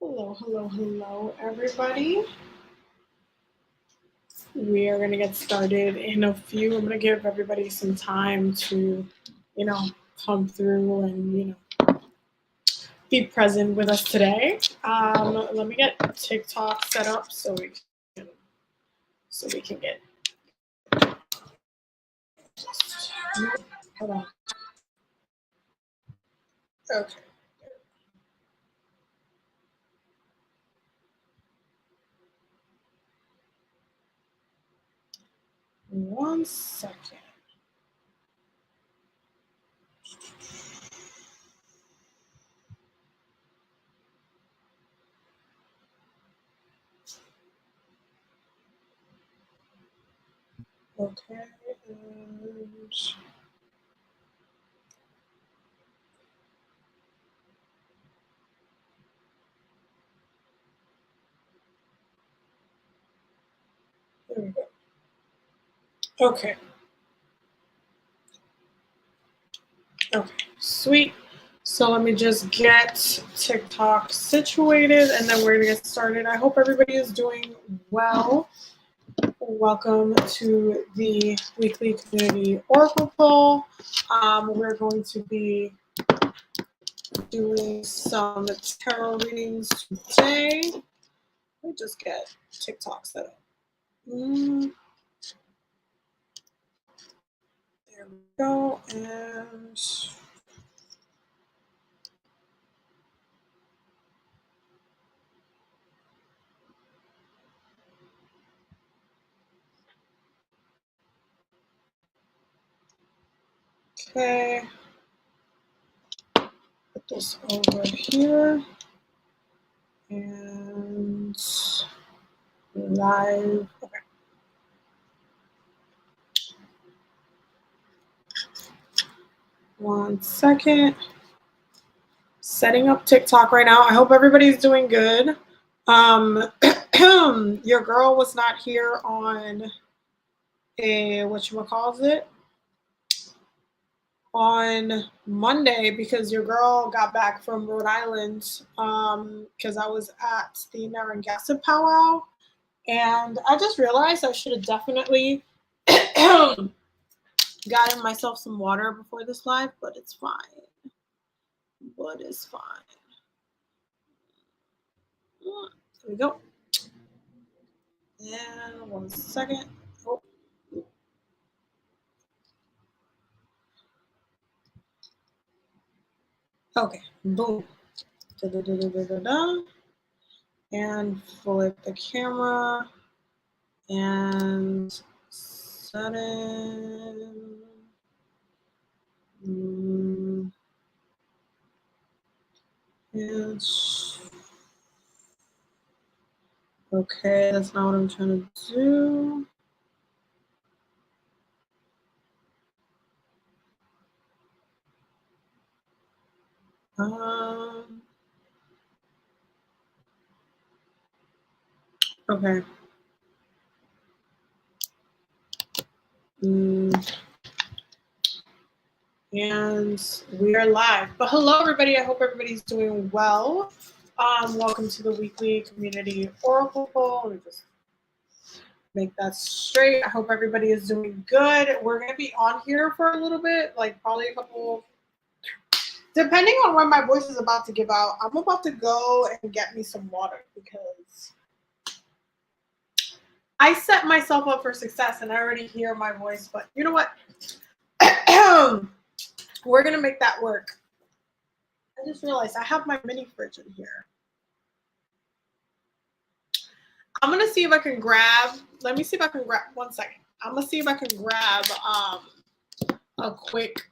Hello, hello, hello, everybody. We are going to get started in a few. I'm going to give everybody some time to, come through and, be present with us today. Let me get TikTok set up so we can get. Hold on. Okay. One second. Okay. There we go. Okay. Okay. Sweet. So let me just get TikTok situated and then we're going to get started. I hope everybody is doing well. Welcome to the weekly community oracle poll. We're going to be doing some tarot readings today. Let me just get TikTok set up. There we go. And okay. Put this over here. And live. Okay. One second. Setting up TikTok right now. I hope everybody's doing good. Your girl was not here on on Monday because your girl got back from Rhode Island because I was at the Narragansett powwow, and I just realized I should have definitely gotten myself some water before this live, but it's fine. But it's fine. There we go. And 1 second. Oh. Okay, boom. Da-da-da-da-da-da. And flip the camera and set it. Okay, that's not what I'm trying to do. Okay. And we are live. But hello, everybody. I hope everybody's doing well. Welcome to the weekly community oracle poll. Let me just make that straight. I hope everybody is doing good. We're going to be on here for a little bit, like probably a couple, depending on when my voice is about to give out. I'm about to go and get me some water because I set myself up for success and I already hear my voice, but you know what? We're going to make that work. I just realized I have my mini fridge in here. I'm going to see if I can grab, let me see if I can grab, 1 second. I'm going to see if I can grab a quick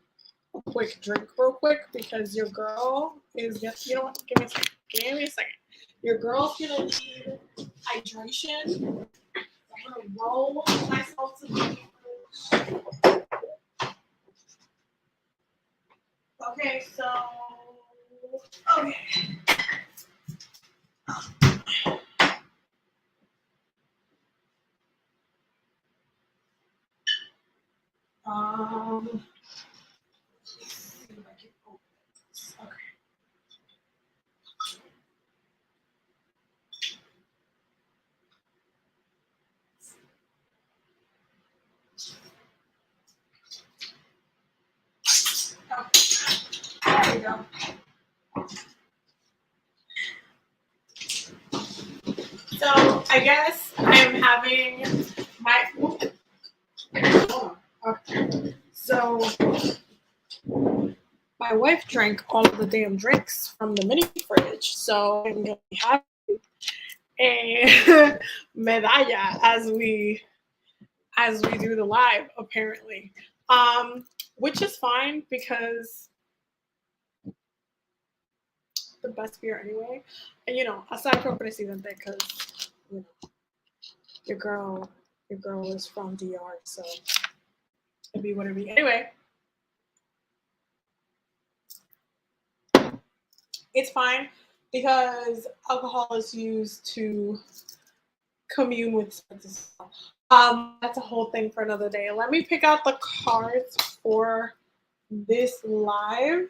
drink real quick because your girl is just, you know what, give me a second. Your girl's going to need hydration. I'm going to roll myself to the fridge. Okay, so, okay. Let's see if I can open this. Okay. I guess I am having my. Okay. So my wife drank all of the damn drinks from the mini fridge, so I'm gonna be having a medalla as we do the live, apparently, which is fine because the best beer anyway. And aside from Presidente, because your girl is from DR, so it'd be what it be. Anyway, it's fine because alcohol is used to commune with spirits. That's a whole thing for another day. Let me pick out the cards for this live.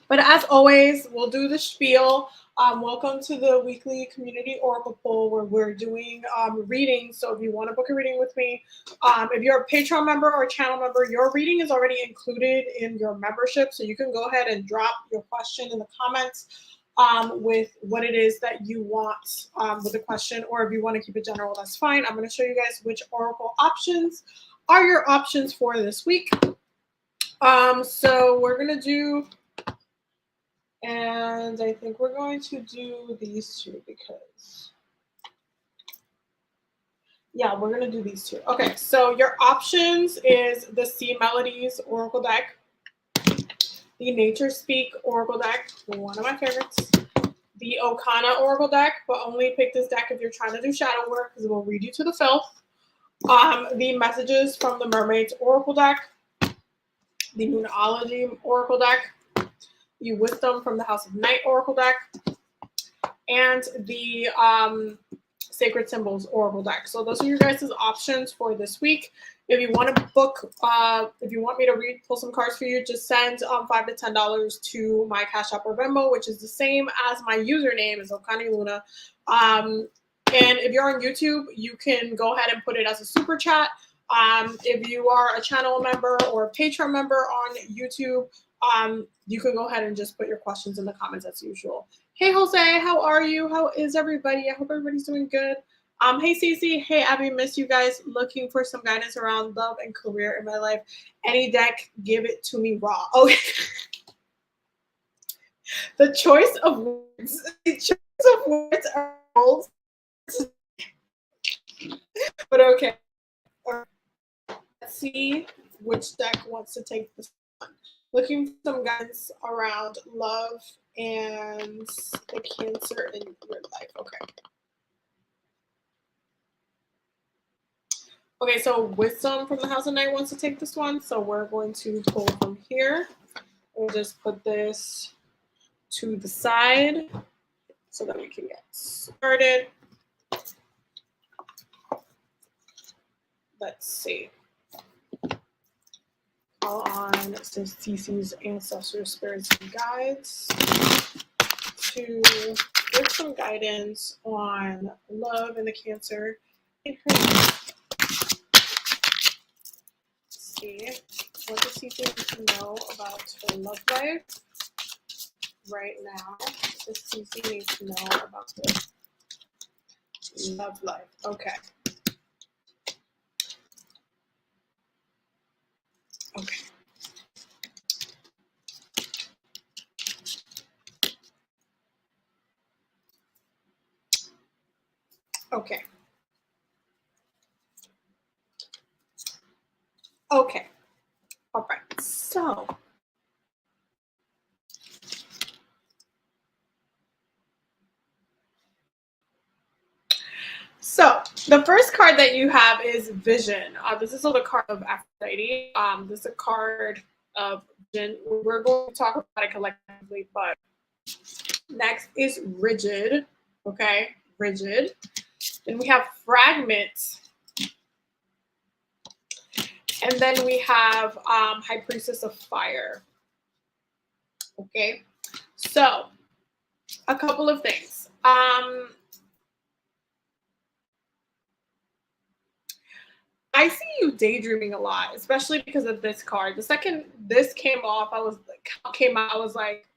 But as always, we'll do the spiel. Welcome to the weekly community oracle poll where we're doing readings. So if you want to book a reading with me, if you're a Patreon member or a channel member, your reading is already included in your membership. So you can go ahead and drop your question in the comments with what it is that you want with the question. Or if you want to keep it general, that's fine. I'm going to show you guys which oracle options are your options for this week. So we're going to do... And I think we're going to do these two because, yeah, we're going to do these two. Okay, so your options is the Sea Melodies Oracle deck, the Nature Speak Oracle deck, one of my favorites, the Okana Oracle deck, but only pick this deck if you're trying to do shadow work because it will read you to the filth, the Messages from the Mermaids Oracle deck, the Moonology Oracle deck, the Wisdom from the House of Night Oracle deck, and the Sacred Symbols Oracle deck. So those are your guys' options for this week. If you want to book, if you want me to pull some cards for you, just send $5 to $10 to my Cash App or Venmo, which is the same as my username is OkaniLuna. And if you're on YouTube, you can go ahead and put it as a super chat. If you are a channel member or a Patreon member on YouTube, you can go ahead and just put your questions in the comments as usual. Hey, Jose, how are you? How is everybody? I hope everybody's doing good. Hey, Cece. Hey, Abby. Miss you guys. Looking for some guidance around love and career in my life. Any deck, give it to me raw. Okay. The choice of words. The choice of words are bold. But okay. Let's see which deck wants to take this one. Looking for some guidance around love and the Cancer in your life. Okay. Okay, so Wisdom from the House of Night wants to take this one. So we're going to pull from here. We'll just put this to the side so that we can get started. Let's see. Call on Cece's ancestors, spirits, and guides to give some guidance on love and the Cancer in her life. Let's see. What does Cece need to know about her love life right now? What does Cece need to know about her love life? Okay. Okay. Okay. Okay. All right. So the first card that you have is Vision. This is the card of Aphrodite. This is a card of Vision. We're going to talk about it collectively, but next is Rigid. Okay, Rigid. Then we have Fragment. And then we have High Priestess of Fire. Okay, so a couple of things. I see you daydreaming a lot, especially because of this card. The second this came out, I was like,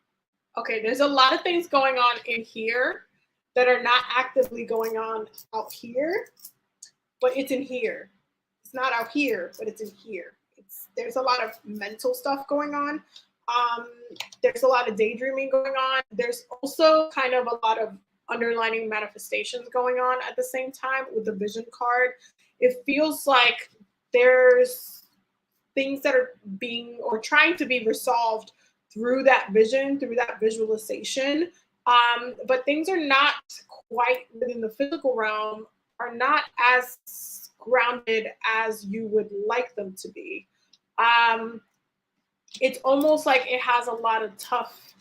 okay, there's a lot of things going on in here. that are not actively going on out here, but it's in here. It's not out here, but it's in here. There's a lot of mental stuff going on. Um, there's a lot of daydreaming going on. There's also kind of a lot of underlining manifestations going on at the same time with the vision card. It feels like there's things that are being or trying to be resolved through that vision, through that visualization. But things are not quite within the physical realm, are not as grounded as you would like them to be. It's almost like it has a lot of tough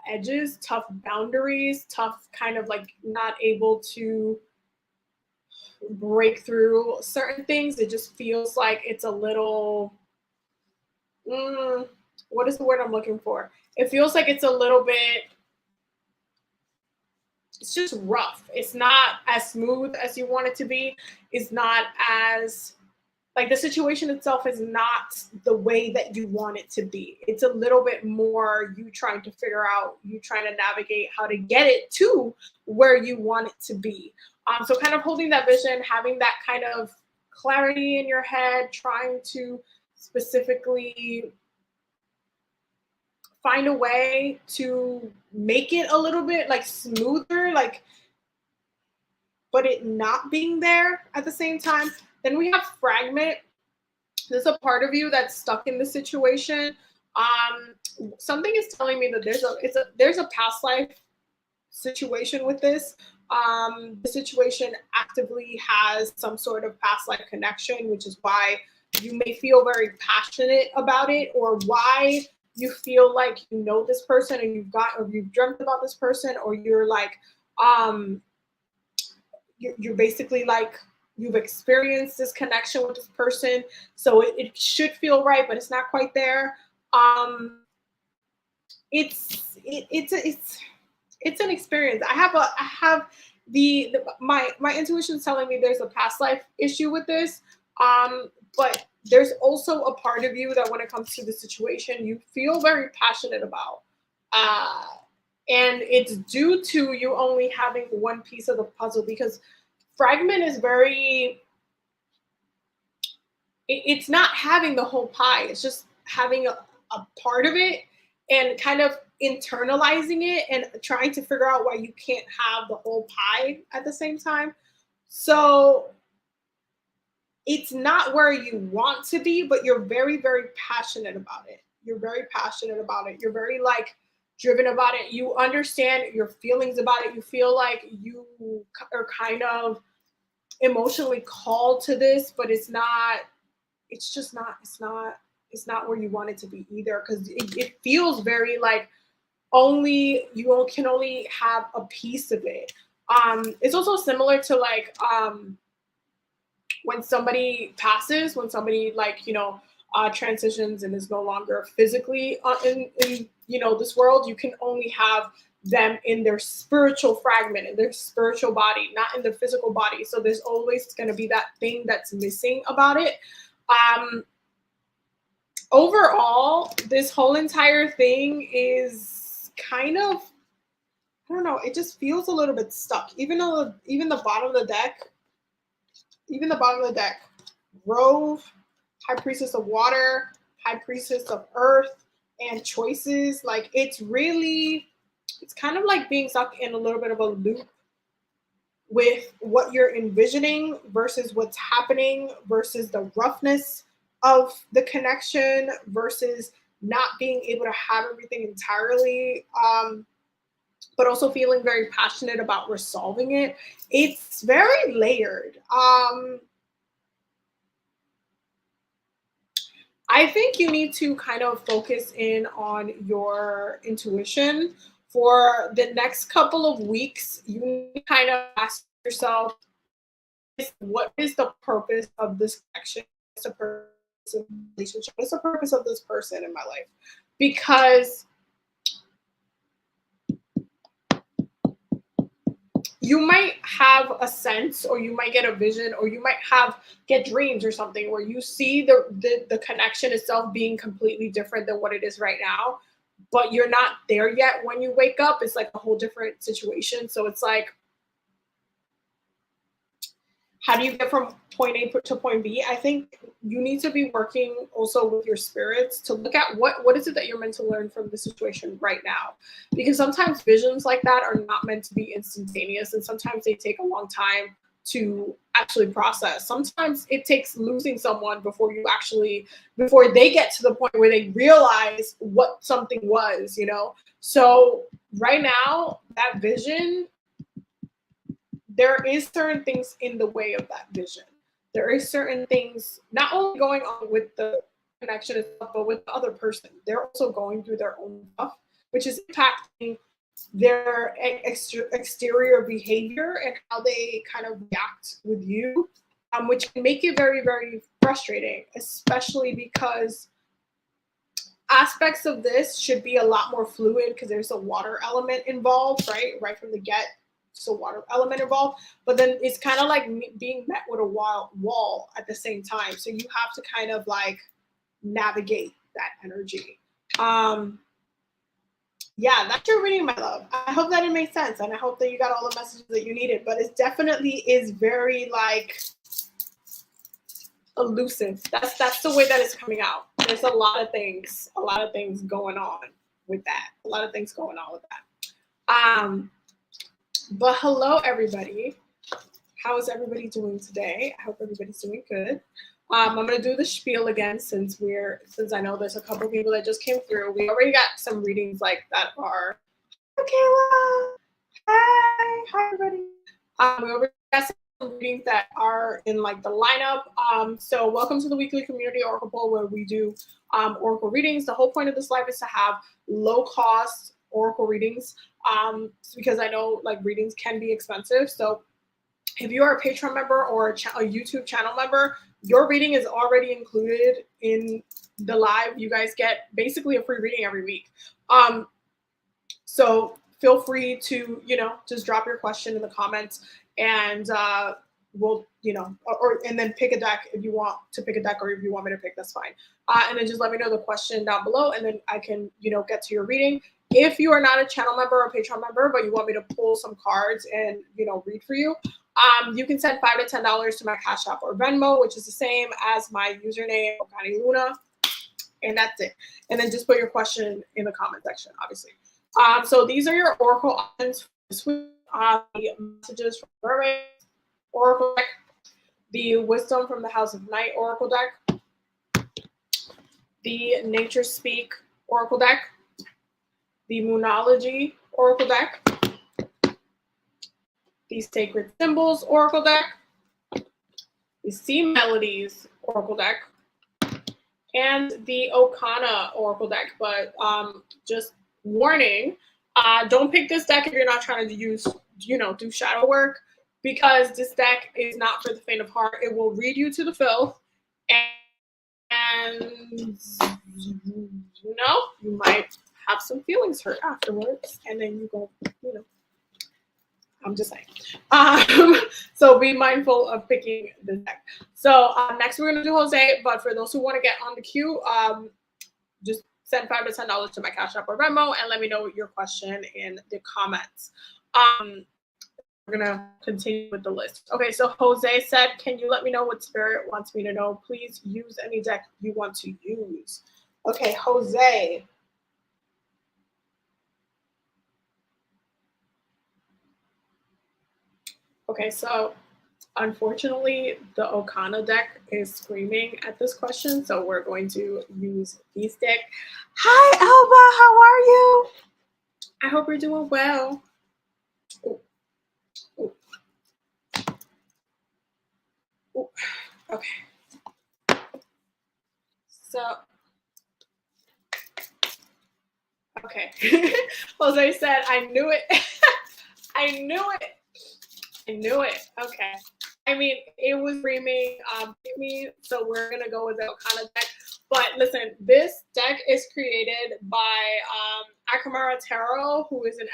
edges, tough boundaries, tough kind of like not able to break through certain things. It just feels like it's a little, what is the word I'm looking for? It feels like it's a little bit, it's just rough. It's not as smooth as you want it to be. It's not as, like, the situation itself is not the way that you want it to be. It's a little bit more you trying to figure out, you trying to navigate how to get it to where you want it to be. So kind of holding that vision, having that kind of clarity in your head, trying to specifically find a way to make it a little bit like smoother, like, but it not being there at the same time. Then we have fragment. There's a part of you that's stuck in the situation. Something is telling me that there's a past life situation with this. The situation actively has some sort of past life connection, which is why you may feel very passionate about it, or why you feel like you know this person and you've dreamt about this person, or you're like, you're basically like, you've experienced this connection with this person, so it should feel right, but it's not quite there. It's an experience. I have my intuition is telling me there's a past life issue with this, but there's also a part of you that when it comes to the situation, you feel very passionate about. And it's due to you only having one piece of the puzzle, because fragment is very, it's not having the whole pie. It's just having a part of it and kind of internalizing it and trying to figure out why you can't have the whole pie at the same time. So it's not where you want to be, but you're very, very passionate about it. You're very passionate about it. You're very like driven about it. You understand your feelings about it. You feel like you are kind of emotionally called to this, but it's not, it's just not, it's not where you want it to be either. Because it feels very like you can only have a piece of it. It's also similar to like, when somebody passes, when somebody like, transitions and is no longer physically in this world, you can only have them in their spiritual fragment, in their spiritual body, not in their physical body. So there's always going to be that thing that's missing about it. Overall, this whole entire thing is kind of, I don't know, it just feels a little bit stuck. Even the bottom of the deck, Rove, High Priestess of Water, High Priestess of Earth, and Choices. Like, it's kind of like being stuck in a little bit of a loop with what you're envisioning versus what's happening, versus the roughness of the connection, versus not being able to have everything entirely, but also feeling very passionate about resolving it. It's very layered. I think you need to kind of focus in on your intuition for the next couple of weeks. You need to kind of ask yourself, what is the purpose of this connection? What's the purpose of the relationship? What's the purpose of this person in my life? Because you might have a sense, or you might get a vision, or you might get dreams or something where you see the connection itself being completely different than what it is right now. but you're not there yet. When you wake up, it's like a whole different situation. So it's like, how do you get from point A to point B? I think you need to be working also with your spirits to look at what is it that you're meant to learn from the situation right now. Because sometimes visions like that are not meant to be instantaneous, and sometimes they take a long time to actually process. Sometimes it takes losing someone before they get to the point where they realize what something was, you know? So right now, that vision, there is certain things in the way of that vision. There is certain things not only going on with the connection itself, but with the other person. They're also going through their own stuff, which is impacting their exterior behavior and how they kind of react with you, which can make it very, very frustrating, especially because aspects of this should be a lot more fluid because there's a water element involved, right from the get. So water element involved, but then it's kind of like being met with a wall at the same time. So you have to kind of like navigate that energy. Yeah, that's your reading, my love. I hope that it made sense, and I hope that you got all the messages that you needed. But it definitely is very like elusive. That's the way that it's coming out. There's a lot of things going on with that. But hello, everybody. How is everybody doing today? I hope everybody's doing good. I'm gonna do the spiel again since I know there's a couple people that just came through. We already got some readings like that are. Hi, Kayla. Hi, everybody. We already got some readings that are in like the lineup. So welcome to the weekly community oracle poll where we do oracle readings. The whole point of this live is to have low cost oracle readings. Because I know like readings can be expensive. So if you are a Patreon member or a YouTube channel member, your reading is already included in the live. You guys get basically a free reading every week. So feel free to, just drop your question in the comments and we'll, and then pick a deck if you want to pick a deck, or if you want me to pick, that's fine. And then just let me know the question down below and then I can, get to your reading. If you are not a channel member or a Patreon member, but you want me to pull some cards and, read for you, you can send $5 to $10 to my Cash App or Venmo, which is the same as my username, OkaniLuna, and that's it. And then just put your question in the comment section, obviously. So these are your oracle options for this week. The messages from Mermaids oracle deck, the wisdom from the House of Night oracle deck, the Nature Speak oracle deck, the Moonology oracle deck, the Sacred Symbols oracle deck, the Sea Melodies oracle deck, and the Okana oracle deck. But just warning, don't pick this deck if you're not trying to use, do shadow work, because this deck is not for the faint of heart. It will read you to the filth, and you might have some feelings hurt afterwards, and then you go, I'm just saying. So be mindful of picking the deck. So next we're going to do Jose, but for those who want to get on the queue, just send $5 to $10 to my Cash App or Venmo and let me know your question in the comments. We're going to continue with the list. Okay, so Jose said, can you let me know what Spirit wants me to know? Please use any deck you want to use. Okay, Jose. Okay, so unfortunately, the Okana deck is screaming at this question, so we're going to use these deck. Hi, Elba, how are you? I hope you're doing well. Ooh. Ooh. Ooh. Okay. So, okay. Jose said, I knew it. I knew it. Okay. I mean, it was screaming me, so we're going to go with the Okana deck. But listen, this deck is created by Akamara Taro, who is an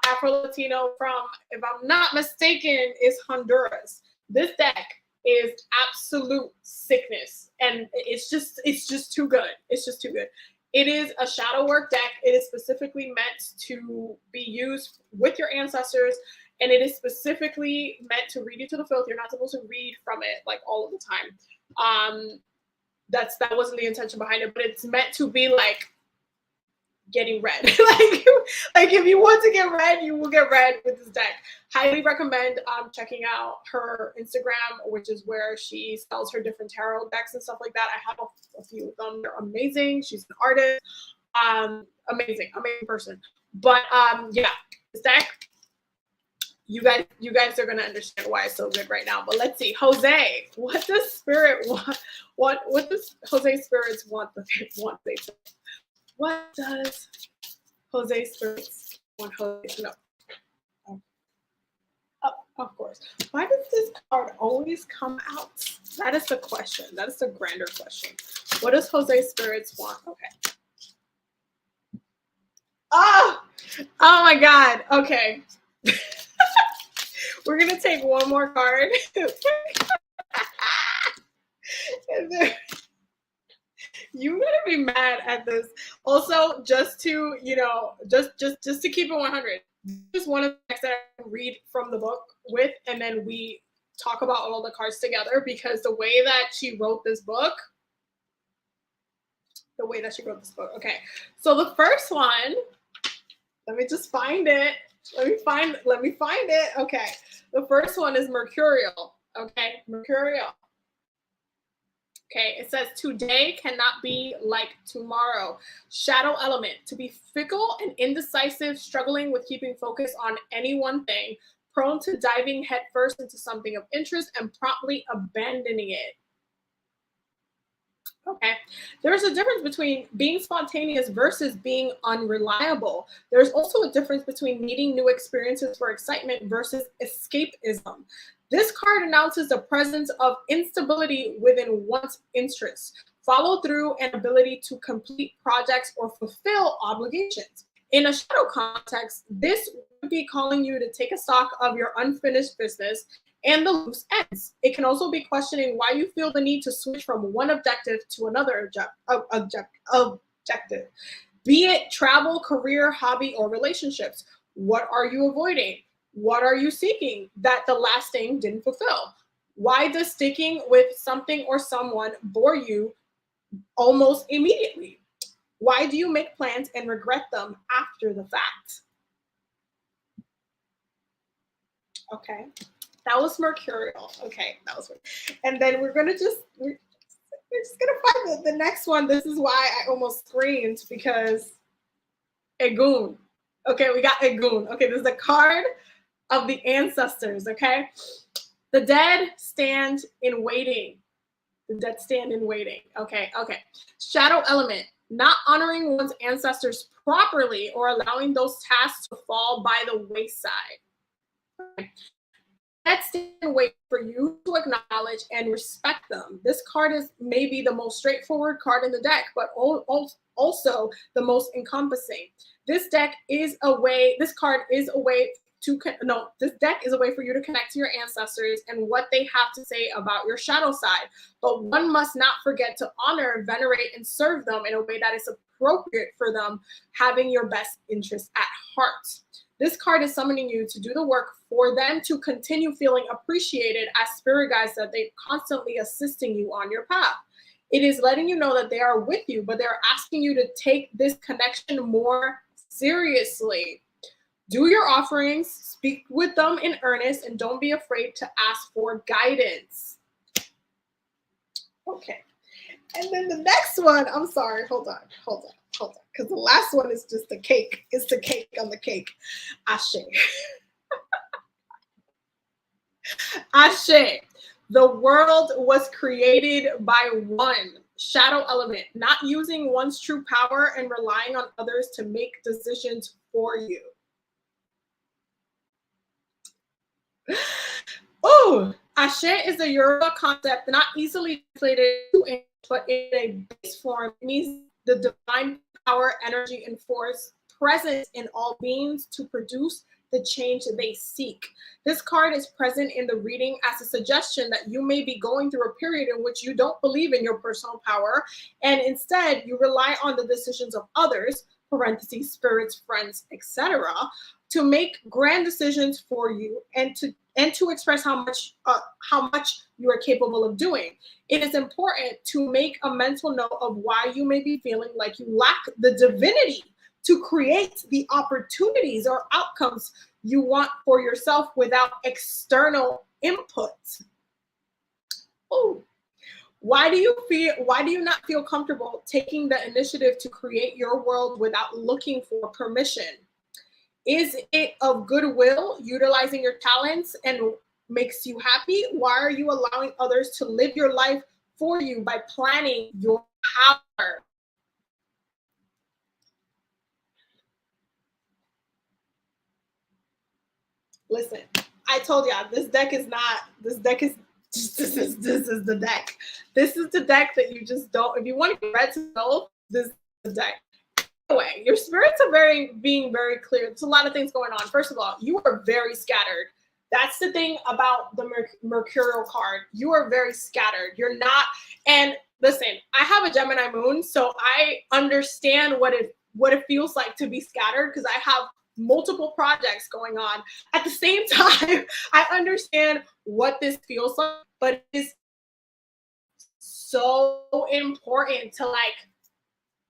Afro-Latino from, if I'm not mistaken, is Honduras. This deck is absolute sickness, and it's just too good. It's just too good. It is a shadow work deck. It is specifically meant to be used with your ancestors, and it is specifically meant to read you to the filth. You're not supposed to read from it like all of the time. That wasn't the intention behind it, but it's meant to be like getting read. like if you want to get read, you will get read with this deck. Highly recommend checking out her Instagram, which is where she sells her different tarot decks and stuff like that. I have a few of them. They're amazing. She's an artist. Amazing person. But yeah, this deck, you guys are gonna understand why it's so good right now. But let's see, Jose, what does spirit want? What does Jose spirits want? What does Jose spirits want Jose to know? Oh, of course. Why does this card always come out? That is the question. That is the grander question. What does Jose spirits want? Okay. Oh my God. Okay. We're gonna take one more card. And then, you're gonna be mad at this. Also, just to just to keep it 100. This is one of the decks that I read from the book with, and then we talk about all the cards together, because the way that she wrote this book. Okay, so the first one. Let me just find it. Let me find it. Okay. The first one is Mercurial. Okay. Mercurial. Okay. It says today cannot be like tomorrow. Shadow element, to be fickle and indecisive, struggling with keeping focus on any one thing, prone to diving headfirst into something of interest and promptly abandoning it. Okay, there's a difference between being spontaneous versus being unreliable. There's also a difference between needing new experiences for excitement versus escapism. This card announces the presence of instability within one's interests, follow through, and ability to complete projects or fulfill obligations. In a shadow context, this would be calling you to take a stock of your unfinished business and the loose ends. It can also be questioning why you feel the need to switch from one objective to another objective. Be it travel, career, hobby, or relationships. What are you avoiding? What are you seeking that the last thing didn't fulfill? Why does sticking with something or someone bore you almost immediately? Why do you make plans and regret them after the fact? Okay. That was Mercurial. Okay, that was. And then we're just gonna find the next one. This is why I almost screamed, because Egun. Okay, we got Egun. Okay, this is the card of the ancestors. Okay, the dead stand in waiting. The dead stand in waiting. Okay. Shadow element, not honoring one's ancestors properly or allowing those tasks to fall by the wayside. Okay. Let's stand and wait for you to acknowledge and respect them. This card is maybe the most straightforward card in the deck, but also the most encompassing. This deck is a way. This card is a way to This deck is a way for you to connect to your ancestors and what they have to say about your shadow side. But one must not forget to honor, venerate, and serve them in a way that is appropriate for them, having your best interest at heart. This card is summoning you to do the work for them to continue feeling appreciated as spirit guides that they're constantly assisting you on your path. It is letting you know that they are with you, but they're asking you to take this connection more seriously. Do your offerings, speak with them in earnest, and don't be afraid to ask for guidance. Okay. And then the next one, I'm sorry, hold on. Because the last one is just the cake. It's the cake on the cake. Ashe. Ashe. The world was created by one. Shadow element, not using one's true power and relying on others to make decisions for you. Oh, Ashe is a Yoruba concept not easily translated to English, but in a base form, it means the divine power, energy, and force present in all beings to produce, the change they seek. This card is present in the reading as a suggestion that you may be going through a period in which you don't believe in your personal power, and instead you rely on the decisions of others, parentheses, spirits, friends, etc., to make grand decisions for you and to express how much you are capable of doing. It is important to make a mental note of why you may be feeling like you lack the divinity to create the opportunities or outcomes you want for yourself without external input. Oh, why do you not feel comfortable taking the initiative to create your world without looking for permission? Is it of goodwill, utilizing your talents and makes you happy? Why are you allowing others to live your life for you by planning your power? Listen, I told y'all this is the deck. This is the deck that you just don't, if you want to get read to know, this is the deck. Anyway, your spirits are being very clear. There's a lot of things going on. First of all, you are very scattered. That's the thing about the Mercurial card. You are very scattered. You're not, and listen, I have a Gemini moon, so I understand what it feels like to be scattered because I have multiple projects going on at the same time. I understand what this feels like, but it is so important to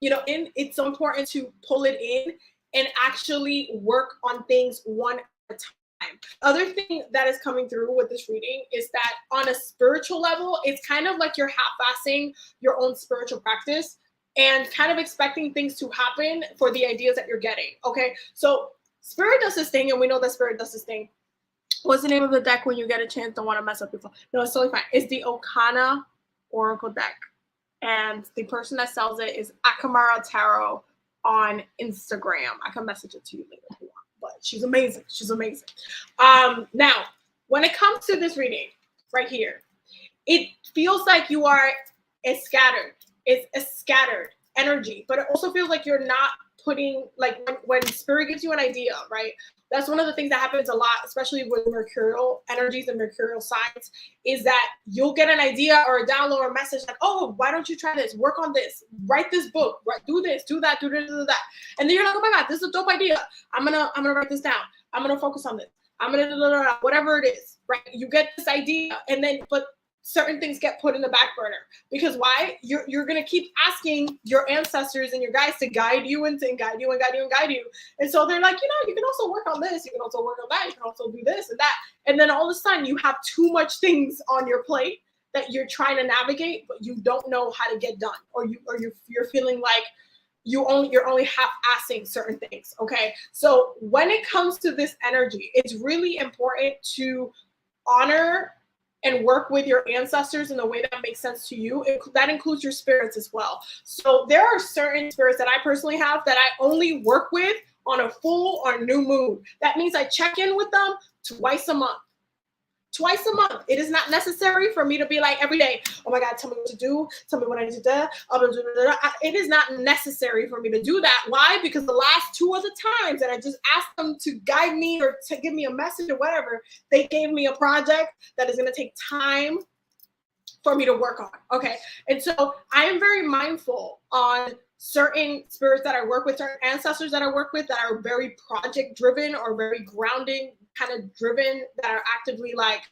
it's so important to pull it in and actually work on things one at a time. Other thing that is coming through with this reading is that on a spiritual level, it's kind of like you're half-assing your own spiritual practice and kind of expecting things to happen for the ideas that you're getting. Okay, so Spirit does this thing, and we know that Spirit does this thing. What's the name of the deck when you get a chance? Don't want to mess up your phone. No, it's totally fine. It's the Okana Oracle deck. And the person that sells it is Akamara Tarot on Instagram. I can message it to you later if you want, but she's amazing. She's amazing. Now, when it comes to this reading right here, it feels like you are scattered. It's a scattered energy, but it also feels like you're not putting, like when Spirit gives you an idea, right? That's one of the things that happens a lot, especially with Mercurial energies and Mercurial signs, is that you'll get an idea or a download or a message like, oh, why don't you try this? Work on this. Write this book. Do this. Do that. Do this. Do that. And then you're like, oh my God, this is a dope idea. I'm gonna write this down. I'm gonna focus on this. I'm gonna whatever it is, right? You get this idea, and then but certain things get put in the back burner because why? You're gonna keep asking your ancestors and your guides to guide you and guide you and guide you and guide you. And so they're like, you can also work on this, you can also work on that, you can also do this and that. And then all of a sudden you have too much things on your plate that you're trying to navigate, but you don't know how to get done, or you're feeling like you're only half-assing certain things. Okay, so when it comes to this energy, it's really important to honor and work with your ancestors in the way that makes sense to you. That includes your spirits as well. So there are certain spirits that I personally have that I only work with on a full or new moon. That means I check in with them twice a month. Twice a month. It is not necessary for me to be like every day, oh my God, tell me what to do. Tell me what I need to do. It is not necessary for me to do that. Why? Because the last two other times that I just asked them to guide me or to give me a message or whatever, they gave me a project that is going to take time for me to work on. Okay. And so I am very mindful on certain spirits that I work with, certain ancestors that I work with that are very project driven or very grounding kind of driven, that are actively like,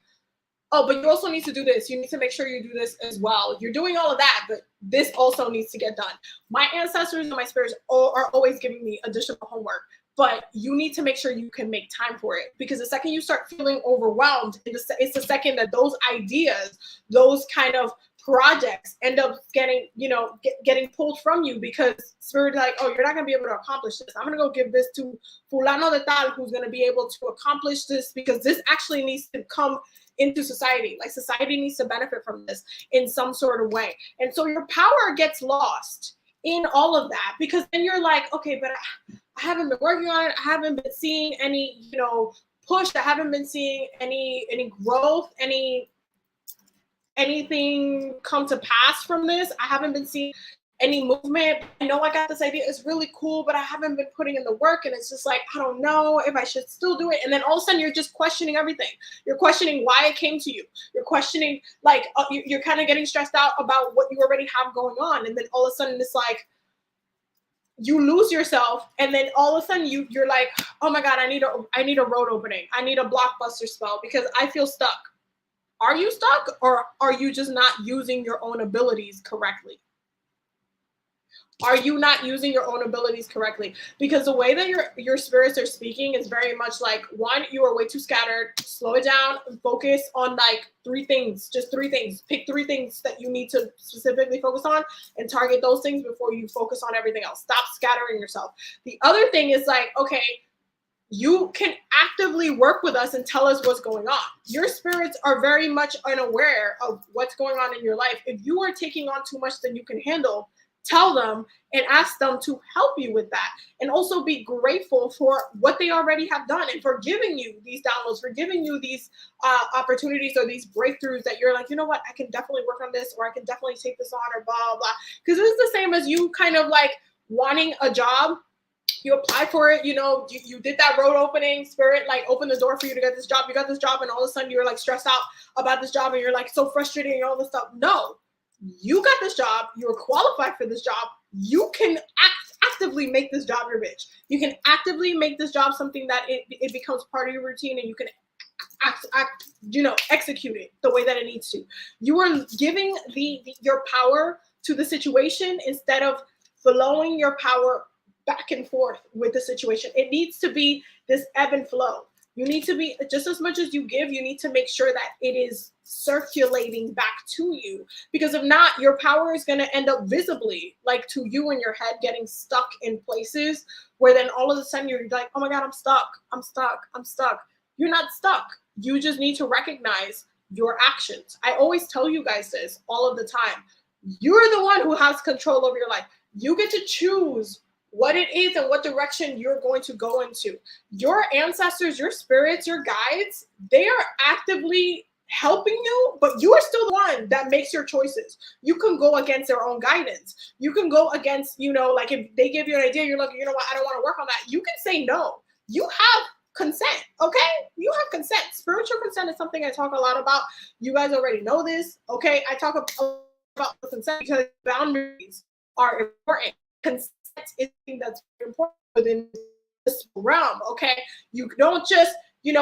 oh, but you also need to do this. You need to make sure you do this as well. You're doing all of that, but this also needs to get done. My ancestors and my spirits are always giving me additional homework, but you need to make sure you can make time for it, because the second you start feeling overwhelmed, it's the second that those ideas, those kind of projects end up getting pulled from you, because Spirit like, oh, you're not going to be able to accomplish this. I'm going to go give this to fulano de tal, who's going to be able to accomplish this, because this actually needs to come into society. Like, society needs to benefit from this in some sort of way. And so your power gets lost in all of that, because then you're like, okay, but I haven't been working on it. I haven't been seeing any, push. I haven't been seeing any growth, anything come to pass from this. I haven't been seeing any movement. I know I got this idea. It's really cool, but I haven't been putting in the work. And it's just like, I don't know if I should still do it. And then all of a sudden you're just questioning everything. You're questioning why it came to you. You're questioning, like, you're kind of getting stressed out about what you already have going on. And then all of a sudden it's like, you lose yourself, and then all of a sudden you're like, oh my God, I need a road opening. I need a blockbuster spell because I feel stuck. Are you stuck, or are you just not using your own abilities correctly? Are you not using your own abilities correctly? Because the way that your spirits are speaking is very much like, one, you are way too scattered. Slow it down and focus on like 3 things, just 3 things. Pick 3 things that you need to specifically focus on and target those things before you focus on everything else. Stop scattering yourself. The other thing is like, okay, you can actively work with us and tell us what's going on. Your spirits are very much unaware of what's going on in your life. If you are taking on too much than you can handle, tell them and ask them to help you with that. And also be grateful for what they already have done and for giving you these downloads, for giving you these opportunities or these breakthroughs that you're like, you know what, I can definitely work on this, or I can definitely take this on, or blah, blah, blah. Because it's the same as you kind of like wanting a job. You apply for it, you did that road opening, spirit like open the door for you to get this job. You got this job, and all of a sudden you're like stressed out about this job, and you're like so frustrated and all this stuff. No, you got this job. You're qualified for this job. You can actively make this job your bitch. You can actively make this job something that it becomes part of your routine, and you can execute it the way that it needs to. You are giving your power to the situation instead of flowing your power back and forth with the situation. It needs to be this ebb and flow. You need to be, just as much as you give, you need to make sure that it is circulating back to you. Because if not, your power is going to end up visibly, like to you in your head, getting stuck in places where then all of a sudden you're like, oh my God, I'm stuck. I'm stuck. I'm stuck. You're not stuck. You just need to recognize your actions. I always tell you guys this all of the time. You're the one who has control over your life. You get to choose what it is and what direction you're going to go into. Your ancestors, your spirits, your guides, they are actively helping you, but you are still the one that makes your choices. You can go against their own guidance. You can go against, like if they give you an idea, you're like, you know what, I don't want to work on that. You can say no. You have consent, okay? You have consent. Spiritual consent is something I talk a lot about. You guys already know this, okay? I talk about consent because boundaries are important. Consent is something that's very important within this realm, okay? You don't just,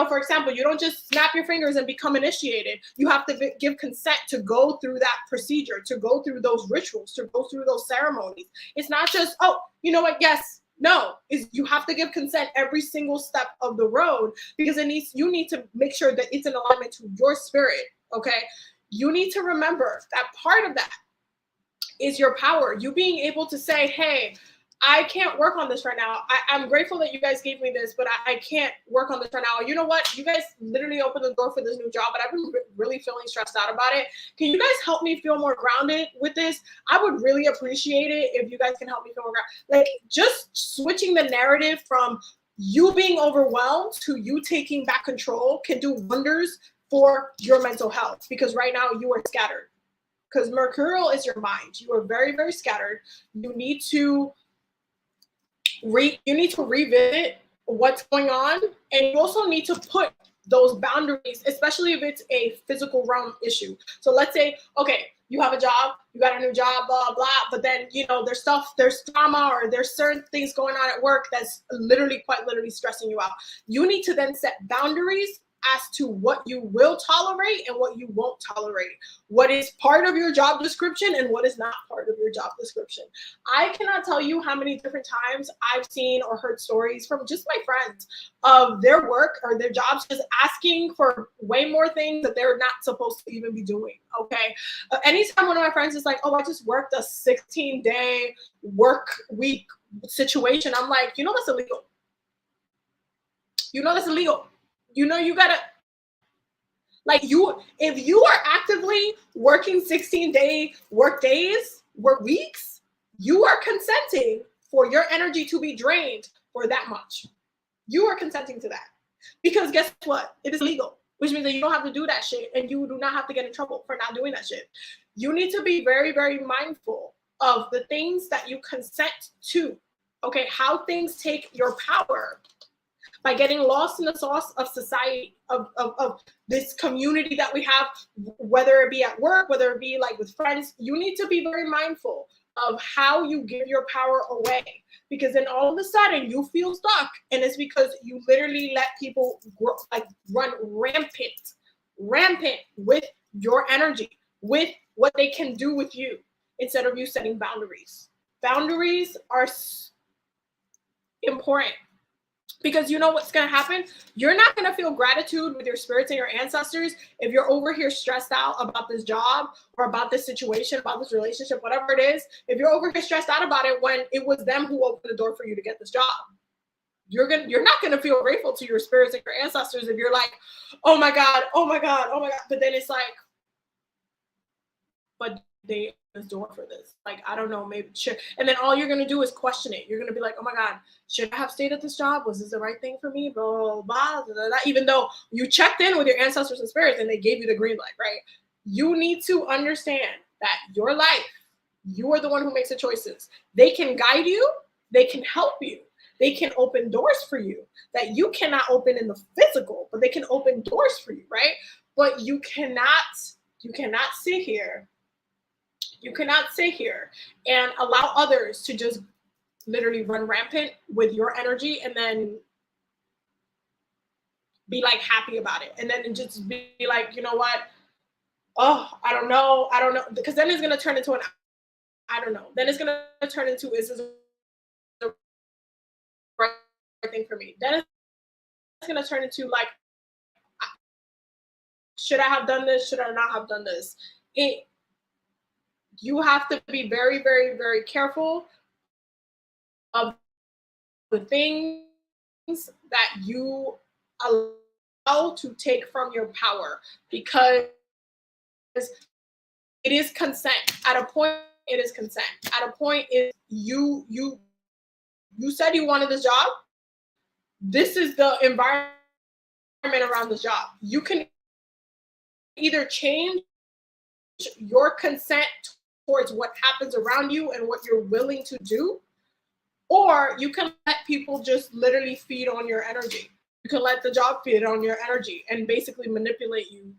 for example, you don't just snap your fingers and become initiated. You have to give consent to go through that procedure, to go through those rituals, to go through those ceremonies. It's not just, oh, you know what, yes, no. You have to give consent every single step of the road, because you need to make sure that it's in alignment to your spirit, okay? You need to remember that part of that is your power. You being able to say, hey, I can't work on this right now. I'm grateful that you guys gave me this, but I can't work on this right now. You know what? You guys literally opened the door for this new job, but I've been really feeling stressed out about it. Can you guys help me feel more grounded with this? I would really appreciate it if you guys can help me feel more grounded. Like, just switching the narrative from you being overwhelmed to you taking back control can do wonders for your mental health, because right now you are scattered. Because Mercurial is your mind. You are very, very scattered. You need to revisit what's going on, and you also need to put those boundaries, especially if it's a physical realm issue. So let's say, okay, you have a job, you got a new job, blah, blah, but then, there's drama, or there's certain things going on at work that's quite literally stressing you out. You need to then set boundaries as to what you will tolerate and what you won't tolerate, what is part of your job description and what is not part of your job description. I cannot tell you how many different times I've seen or heard stories from just my friends of their work or their jobs just asking for way more things that they're not supposed to even be doing, okay? Anytime one of my friends is like, oh, I just worked a 16-day work week situation, I'm like, that's illegal. That's illegal. You gotta, if you are actively working 16-day work weeks, you are consenting for your energy to be drained for that much. You are consenting to that. Because guess what? It is legal, which means that you don't have to do that shit, and you do not have to get in trouble for not doing that shit. You need to be very, very mindful of the things that you consent to. Okay, how things take your power by getting lost in the sauce of society, of this community that we have, whether it be at work, whether it be like with friends. You need to be very mindful of how you give your power away, because then all of a sudden you feel stuck, and it's because you literally let people run rampant with your energy, with what they can do with you, instead of you setting boundaries. Boundaries are important, because you know what's going to happen? You're not going to feel gratitude with your spirits and your ancestors if you're over here stressed out about this job or about this situation, about this relationship, whatever it is. If you're over here stressed out about it when it was them who opened the door for you to get this job, you're not going to feel grateful to your spirits and your ancestors if you're like, oh my God, oh my God, oh my God. But then it's like, but they opened this door for this. Like, I don't know, maybe sure. And then all you're going to do is question it. You're going to be like, oh my God, should I have stayed at this job? Was this the right thing for me? Blah, blah, blah, blah, blah. Even though you checked in with your ancestors and spirits and they gave you the green light, right? You need to understand that your life, you are the one who makes the choices. They can guide you. They can help you. They can open doors for you that you cannot open in the physical, but they can open doors for you, right? But you cannot sit here. You cannot sit here and allow others to just literally run rampant with your energy and then be like happy about it. And then just be like, you know what? Oh, I don't know. Because then it's going to turn into I don't know. Then it's going to turn into, is this the right thing for me? Then it's going to turn into like, should I have done this? Should I not have done this? You have to be very, very, very careful of the things that you allow to take from your power, because it is consent. At a point, it is consent. At a point, you said you wanted this job. This is the environment around this job. You can either change your consent towards what happens around you and what you're willing to do, or you can let people just literally feed on your energy. You can let the job feed on your energy and basically manipulate you.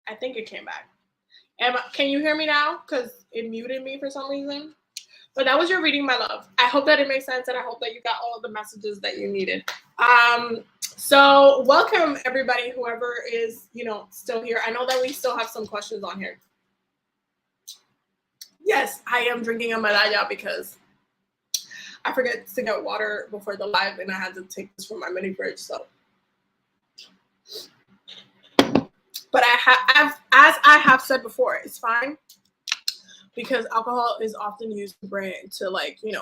I think it came back. Can you hear me now? Because it muted me for some reason. But that was your reading, my love. I hope that it makes sense, and I hope that you got all of the messages that you needed. So welcome everybody, whoever is, still here. I know that we still have some questions on here. Yes, I am drinking a medalla because I forget to get water before the live, and I had to take this from my mini fridge. So, but as I have said before, it's fine, because alcohol is often used to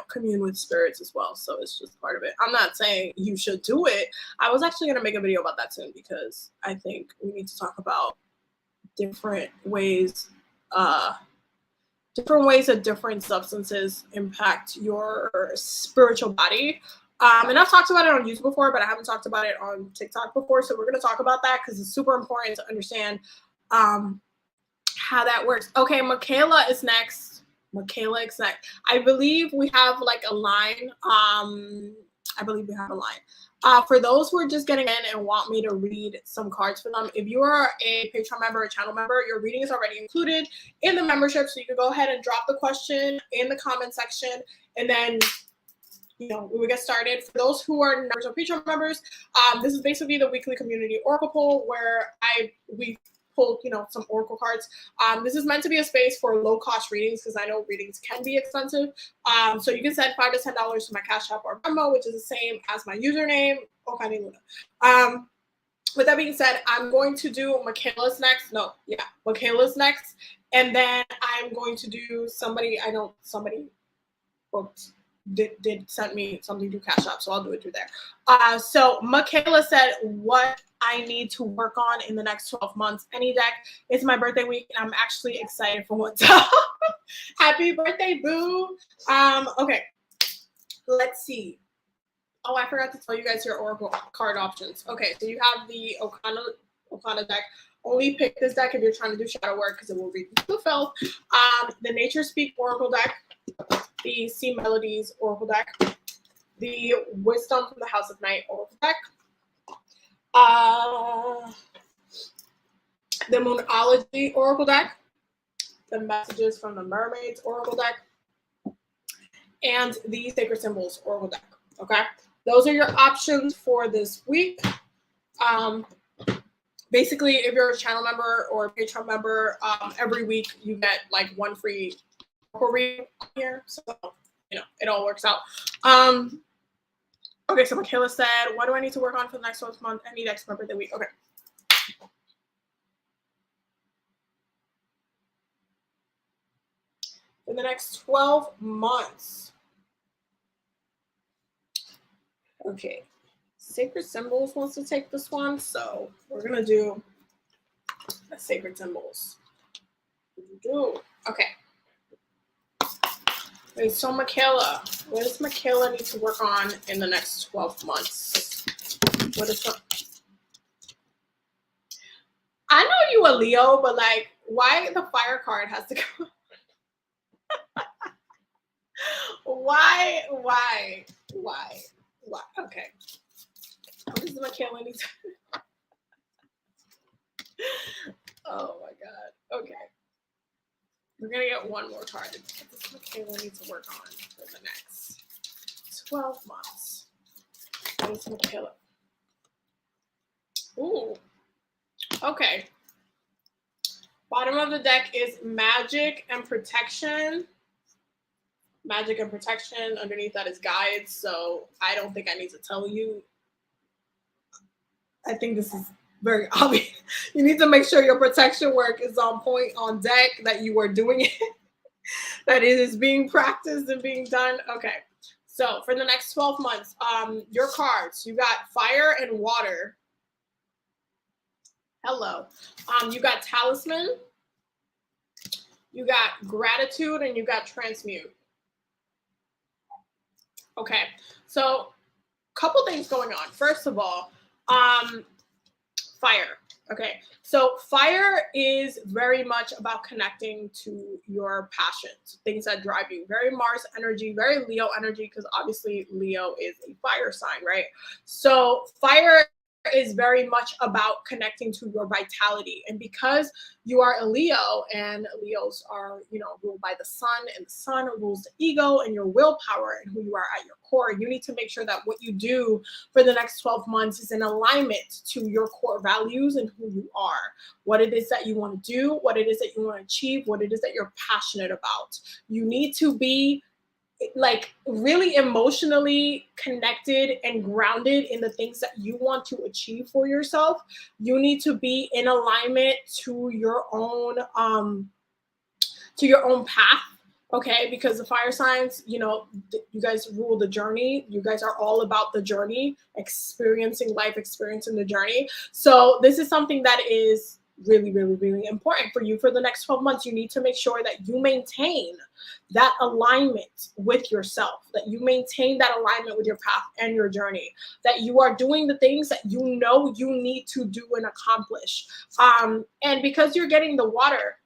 commune with spirits as well. So it's just part of it. I'm not saying you should do it. I was actually going to make a video about that soon, because I think we need to talk about different ways that different substances impact your spiritual body. And I've talked about it on YouTube before, but I haven't talked about it on TikTok before. So we're going to talk about that, because it's super important to understand how that works. Okay, Michaela is next. I believe we have like a line. For those who are just getting in and want me to read some cards for them, if you are a Patreon member or channel member, your reading is already included in the membership. So you can go ahead and drop the question in the comment section, and then we will get started. For those who are members or Patreon members, this is basically the weekly community oracle poll, where we pull, you know, some oracle cards. This is meant to be a space for low cost readings because I know readings can be expensive. So you can send $5 to $10 to my Cash App or Venmo, which is the same as my username, OkaniLuna. With that being said, I'm going to do Michaela's next. No, yeah, Michaela's next. And then I'm going to do somebody, I know somebody did send me something to Cash App, so I'll do it through there. So Michaela said what I need to work on in the next 12 months. Any deck. It's my birthday week, and I'm actually excited for what's up. Happy birthday, boo. Okay, let's see. Oh, I forgot to tell you guys your oracle card options. Okay, so you have the Okana deck. Only pick this deck if you're trying to do shadow work because it will read the filth. The Nature Speak oracle deck, the Sea Melodies oracle deck, the Wisdom from the House of Night oracle deck, the Moonology oracle deck, the Messages from the Mermaids oracle deck, and the Sacred Symbols oracle deck. Okay, those are your options for this week. Basically, if you're a channel member or a Patreon member, every week you get like one free reading here. So, you know, it all works out. Okay, so Michaela said, what do I need to work on for the next 12 months? I need X my birthday week. Okay. For the next 12 months. Okay. Sacred Symbols wants to take this one, so we're gonna do a Sacred Symbols. Okay. Wait, so Michaela, what does Michaela need to work on in the next 12 months? What is the... I know you a Leo, but like, why the fire card has to come? Why? Okay. What does Michaela need to... Oh my God. Okay. We're going to get one more card. What does Michaela need to work on for the next 12 months? What is Michaela? Ooh. Okay. Bottom of the deck is Magic and Protection. Magic and Protection. Underneath that is Guides. So I don't think I need to tell you. I think this is very obvious. You need to make sure your protection work is on point, on deck, that you are doing it, that it is being practiced and being done. Okay. So for the next 12 months, your cards, you got Fire and Water. Hello. You got Talisman. You got Gratitude, and you got Transmute. Okay. So a couple things going on. First of all, fire. Okay, so fire is very much about connecting to your passions, things that drive you. Very Mars energy, very Leo energy, because obviously Leo is a fire sign, right? So fire is very much about connecting to your vitality. And because you are a Leo, and Leos are, you know, ruled by the sun, and the sun rules the ego and your willpower and who you are at your core, you need to make sure that what you do for the next 12 months is in alignment to your core values and who you are, what it is that you want to do, what it is that you want to achieve, what it is that you're passionate about. You need to be like really emotionally connected and grounded in the things that you want to achieve for yourself. You need to be in alignment to your own path. Okay, because the fire signs, you know, you guys rule the journey. You guys are all about the journey, experiencing life, experiencing the journey. So this is something that is really, really, really important for you for the next 12 months. You need to make sure that you maintain that alignment with yourself, that you maintain that alignment with your path and your journey, that you are doing the things that you know you need to do and accomplish. And because you're getting the water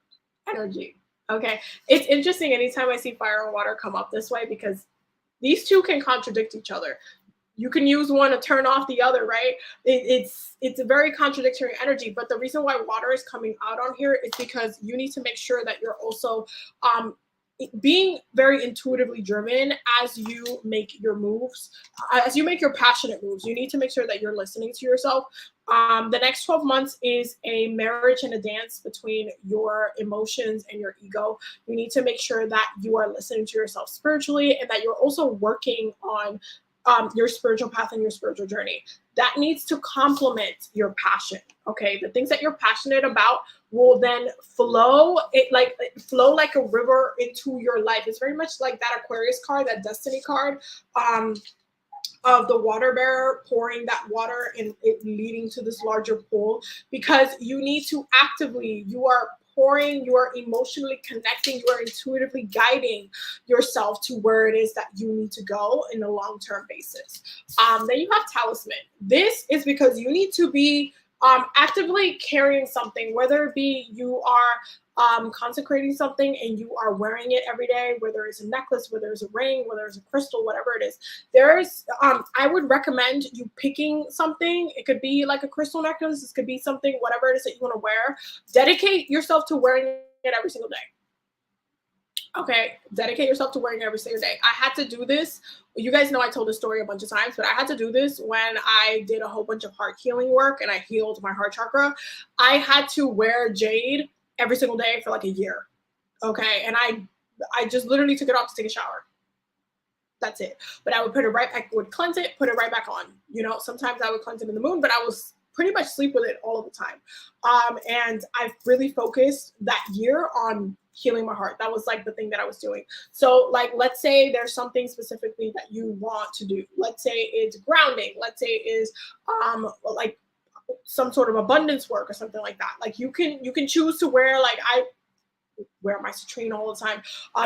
energy, okay, it's interesting anytime I see fire and water come up this way, because these two can contradict each other. You can use one to turn off the other, right? It's a very contradictory energy. But the reason why water is coming out on here is because you need to make sure that you're also being very intuitively driven as you make your moves, as you make your passionate moves. You need to make sure that you're listening to yourself. The next 12 months is a marriage and a dance between your emotions and your ego. You need to make sure that you are listening to yourself spiritually and that you're also working on your spiritual path and your spiritual journey. That needs to complement your passion. Okay, the things that you're passionate about will then flow like a river into your life. It's very much like that Aquarius card, that destiny card, of the water bearer pouring that water and it leading to this larger pool, because you need to actively, you are pouring, you are emotionally connecting, you are intuitively guiding yourself to where it is that you need to go in a long-term basis. Then you have Talisman. This is because you need to be actively carrying something, whether it be you are consecrating something and you are wearing it every day, whether it's a necklace, whether it's a ring, whether it's a crystal, whatever it is. There's, I would recommend you picking something. It could be like a crystal necklace. This could be something, whatever it is that you want to wear. Dedicate yourself to wearing it every single day. Okay, dedicate yourself to wearing it every single day. I had to do this. You guys know I told this story a bunch of times, but I had to do this when I did a whole bunch of heart healing work and I healed my heart chakra. I had to wear jade every single day for like a year. Okay, and I just literally took it off to take a shower. That's it. But I would put it right, I would cleanse it, put it right back on. You know, sometimes I would cleanse it in the moon, but I was pretty much sleep with it all of the time. And I've really focused that year on healing my heart. That was like the thing that I was doing. So like, let's say there's something specifically that you want to do. Let's say it's grounding. Let's say it is like some sort of abundance work or something like that. Like you can choose to wear, like I wear my citrine all the time.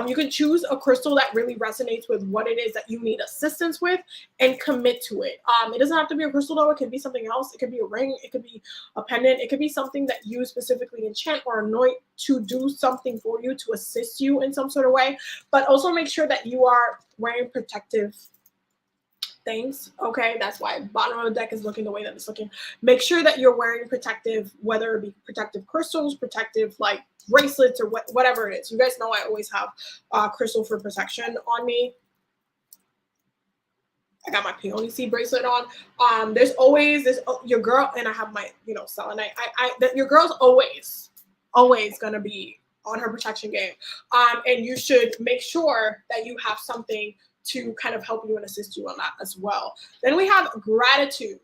You can choose a crystal that really resonates with what it is that you need assistance with and commit to it. It doesn't have to be a crystal though. It can be something else. It could be a ring. It could be a pendant. It could be something that you specifically enchant or anoint to do something for you, to assist you in some sort of way. But also make sure that you are wearing protective things. Okay, that's why bottom of the deck is looking the way that it's looking. Make sure that you're wearing protective, whether it be protective crystals, protective like bracelets, or whatever it is. You guys know I always have crystal for protection on me. I got my peony seed bracelet on. There's always this, your girl, and I have my, selenite. Your girl's always gonna be on her protection game. And you should make sure that you have something to kind of help you and assist you on that as well. Then we have gratitude.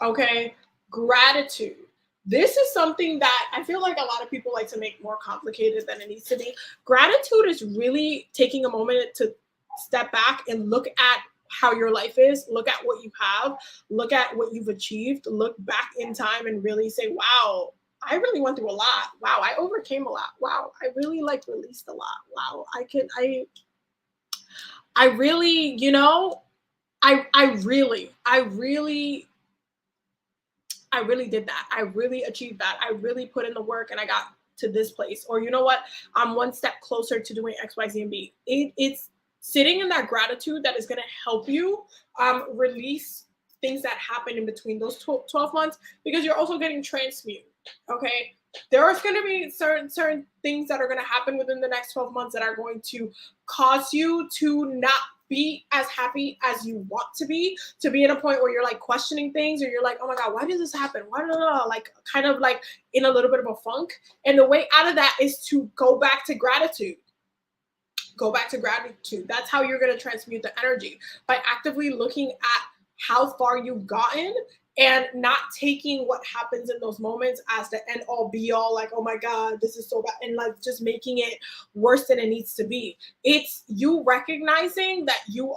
Okay, gratitude. This is something that I feel like a lot of people like to make more complicated than it needs to be. Gratitude is really taking a moment to step back and look at how your life is, look at what you have, look at what you've achieved, look back in time and really say, wow, I really went through a lot. Wow, I overcame a lot. Wow, I really released a lot. Wow, I really, I really did that. I really achieved that. I really put in the work and I got to this place. Or you know what? I'm one step closer to doing X, Y, Z, and B. It's sitting in that gratitude that is going to help you release things that happen in between those 12 months, because you're also getting transmuted. Okay. There are going to be certain things that are going to happen within the next 12 months that are going to cause you to not be as happy as you want to be in a point where you're like questioning things, or you're like, oh my God, why did this happen? Why did like kind of like in a little bit of a funk? And the way out of that is to go back to gratitude. Go back to gratitude. That's how you're going to transmute the energy, by actively looking at how far you've gotten and not taking what happens in those moments as the end all be all, like, oh my God, this is so bad, and like just making it worse than it needs to be. It's you recognizing that you've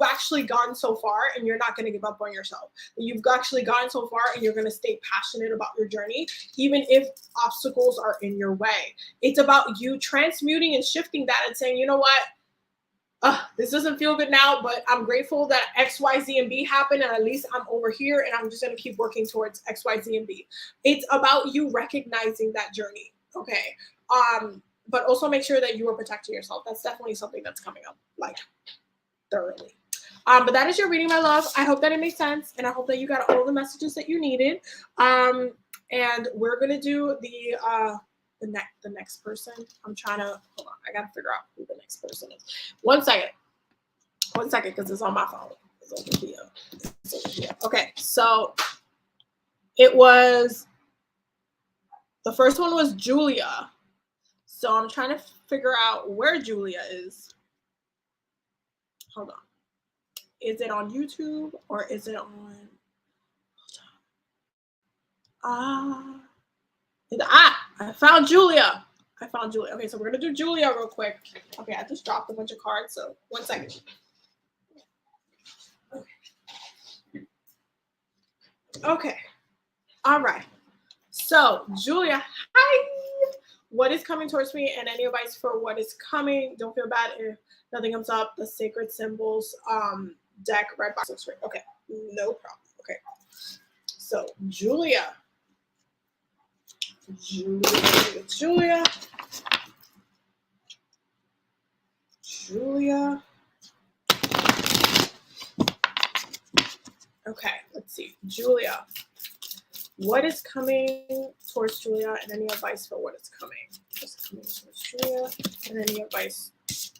actually gone so far and you're not going to give up on yourself. You've actually gone so far and you're going to stay passionate about your journey, even if obstacles are in your way. It's about you transmuting and shifting that and saying, you know what? This doesn't feel good now, but I'm grateful that X, Y, Z, and B happened, and at least I'm over here, and I'm just going to keep working towards X, Y, Z, and B. It's about you recognizing that journey, okay? But also make sure that you are protecting yourself. That's definitely something that's coming up, like, thoroughly. But that is your reading, my love. I hope that it made sense, and I hope that you got all the messages that you needed. And we're going to do the the next person. I'm trying to hold on. I gotta figure out who the next person is. 1 second. 1 second, because it's on my phone. It's over here. It's over here. Okay, so it was the first one was Julia. So I'm trying to figure out where Julia is. Hold on. Is it on YouTube or is it on? I found Julia. I found Julia. Okay, so we're gonna do Julia real quick. Okay, I just dropped a bunch of cards, so 1 second. Okay. All right. So Julia, hi. What is coming towards me and any advice for what is coming? Don't feel bad if nothing comes up. The sacred symbols deck red box looks great. Okay, no problem. Okay. So Julia. Julia. Okay, let's see. Julia. What is coming towards Julia and any advice for what is coming? What's coming towards Julia and any advice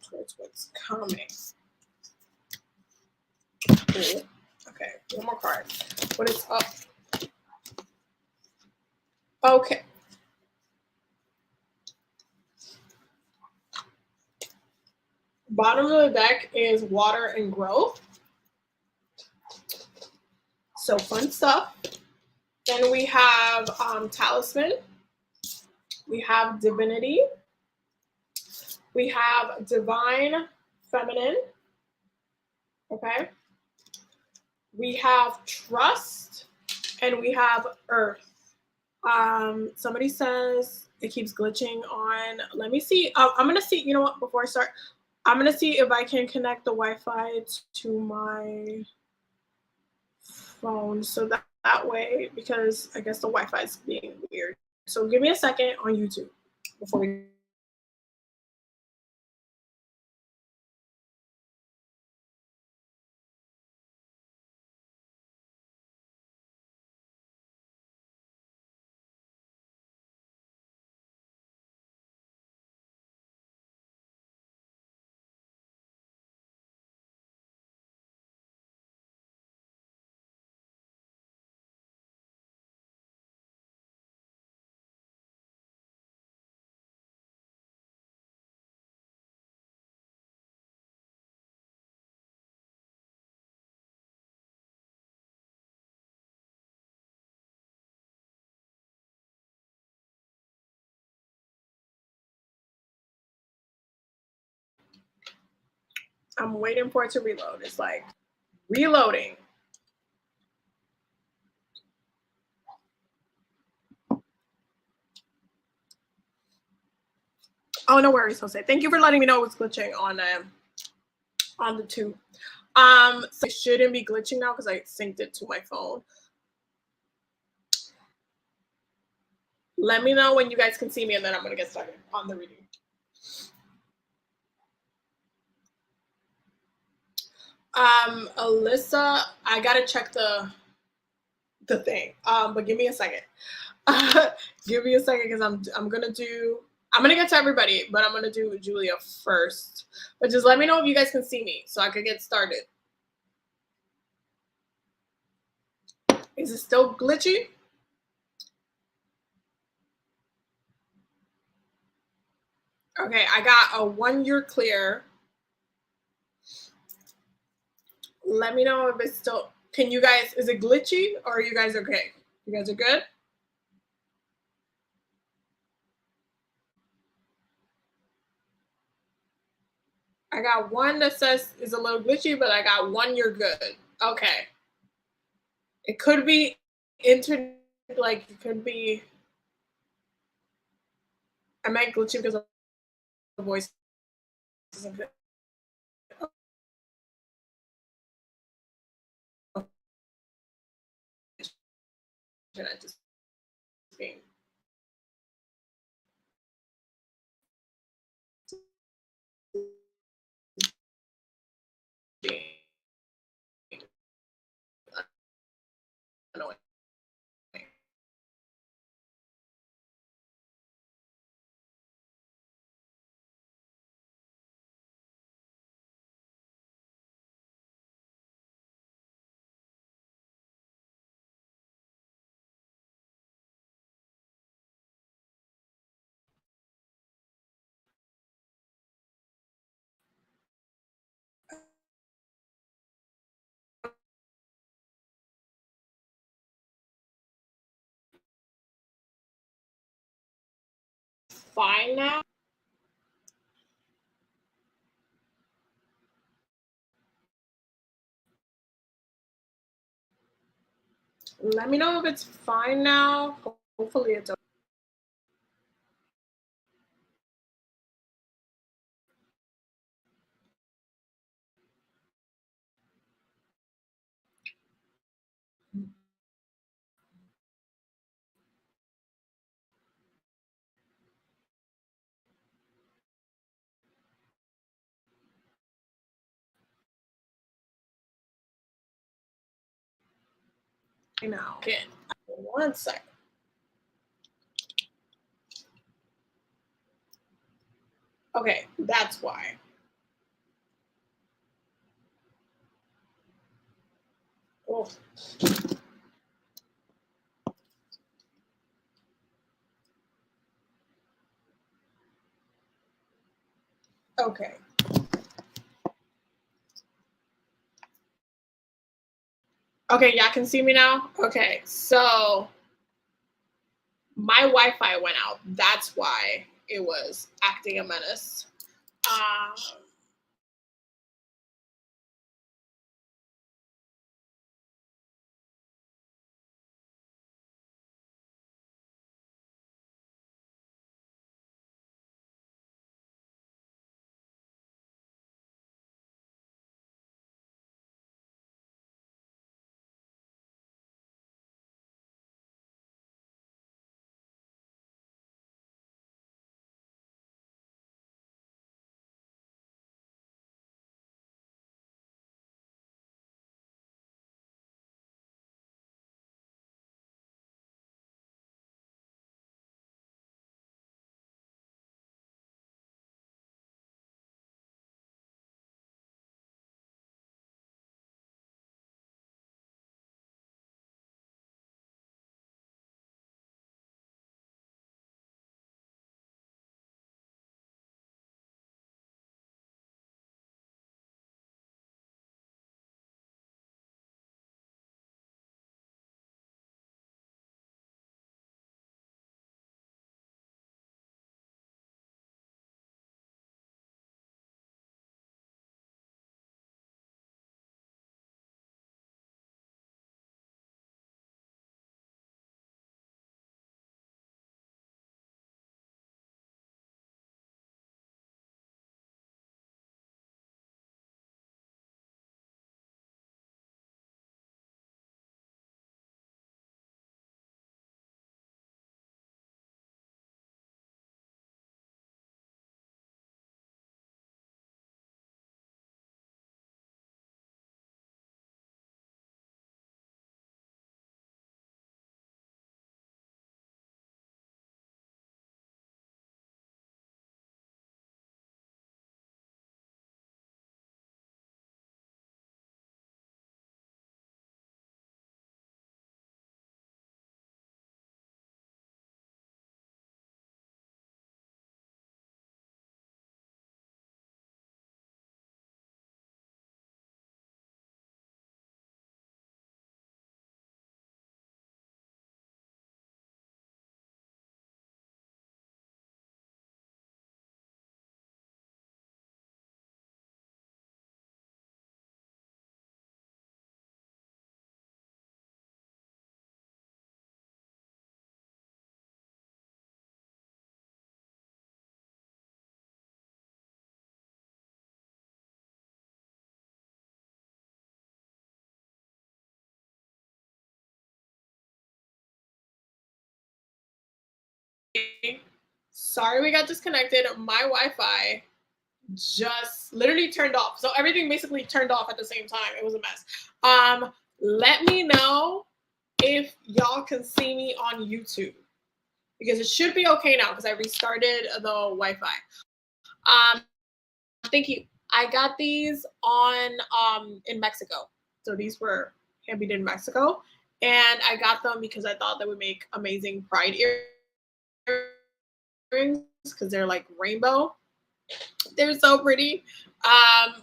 towards what's coming? Cool. Okay, one more card. What is up? Okay. Bottom of the deck is water and growth. So fun stuff. Then we have Talisman. We have Divinity. We have Divine Feminine. Okay. We have Trust. And we have Earth. Somebody says it keeps glitching on. Let me see. I'm going to see. You know what? Before I start, I'm going to see if I can connect the Wi-Fi to my phone. So that way, because I guess the Wi-Fi is being weird. So give me a second on YouTube before we. I'm waiting for it to reload. It's like reloading. Oh, no worries, Jose. Thank you for letting me know what's glitching on the tube. So it shouldn't be glitching now because I synced it to my phone. Let me know when you guys can see me, and then I'm gonna get started on the reading. Alyssa, I gotta check the thing. But give me a second. Give me a second because I'm gonna get to everybody, but I'm gonna do Julia first. But just let me know if you guys can see me so I could get started. Is it still glitchy? Okay, I got a 1 year clear. Let me know if it's still, can you guys, is it glitchy or are you guys okay? You guys are good? I got one that says is a little glitchy, but I got 1 year good. Okay. It could be like it could be, I might glitchy because of the voice isn't good. I just being annoying. fine now? Let me know if it's fine now. Hopefully it's okay now. Okay, 1 second. Okay, that's why. Oh. Okay. Okay, y'all can see me now? Okay, so my Wi-Fi went out. That's why it was acting a menace. Sorry we got disconnected. My Wi-Fi just literally turned off. So everything basically turned off at the same time. It was a mess. Let me know if y'all can see me on YouTube because it should be okay now because I restarted the Wi-Fi. Thank you. I got these on in Mexico. So these were handmade in Mexico. And I got them because I thought they would make amazing pride earrings because they're like rainbow. They're so pretty.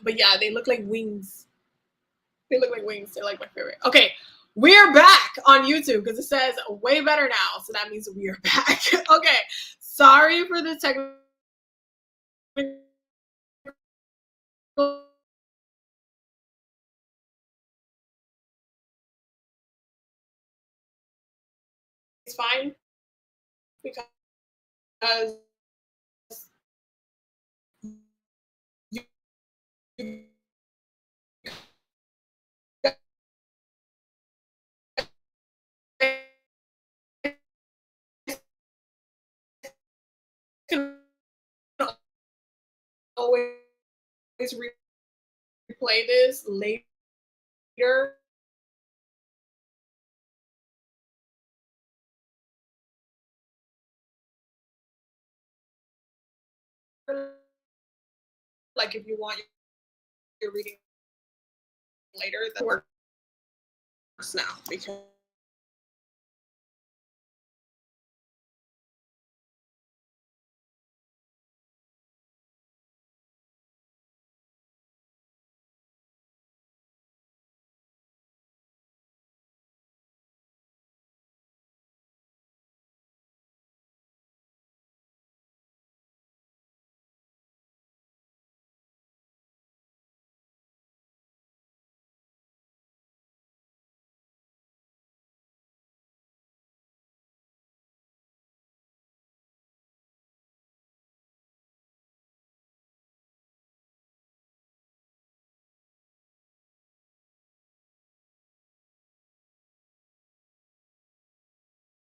But yeah, they look like wings. They look like wings. They're like my favorite. Okay, we're back on YouTube because it says way better now. So that means we are back. Okay, Sorry for the technical. It's fine because you can always replay this later. Like if you want your reading later, that works now because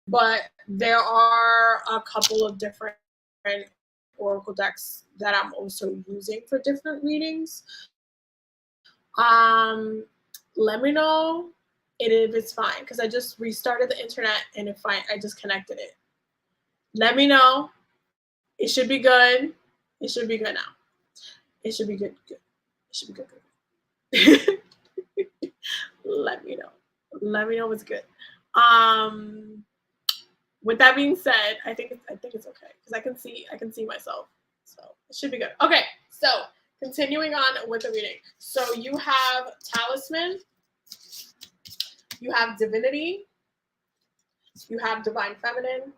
but there are a couple of different oracle decks that I'm also using for different readings. Let me know if it's fine because I just restarted the internet and if I just connected it. Let me know. It should be good. It should be good now. It should be good. Good. It should be good. Good. Let me know. Let me know what's good. With that being said, I think it's okay because I can see myself, so it should be good. Okay, so continuing on with the reading. So you have Talisman, you have Divinity, you have Divine Feminine,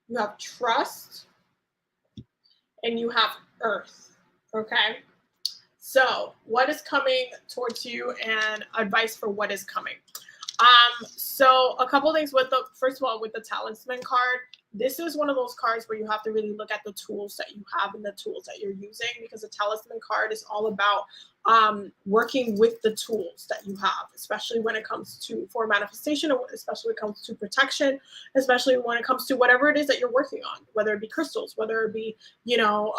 you have Trust, and you have Earth. Okay, so what is coming towards you and advice for what is coming. So a couple things with the, first of all, with the Talisman card, this is one of those cards where you have to really look at the tools that you have and the tools that you're using, because the Talisman card is all about working with the tools that you have, especially when it comes to for manifestation, or especially when it comes to protection, especially when it comes to whatever it is that you're working on, whether it be crystals, whether it be, you know,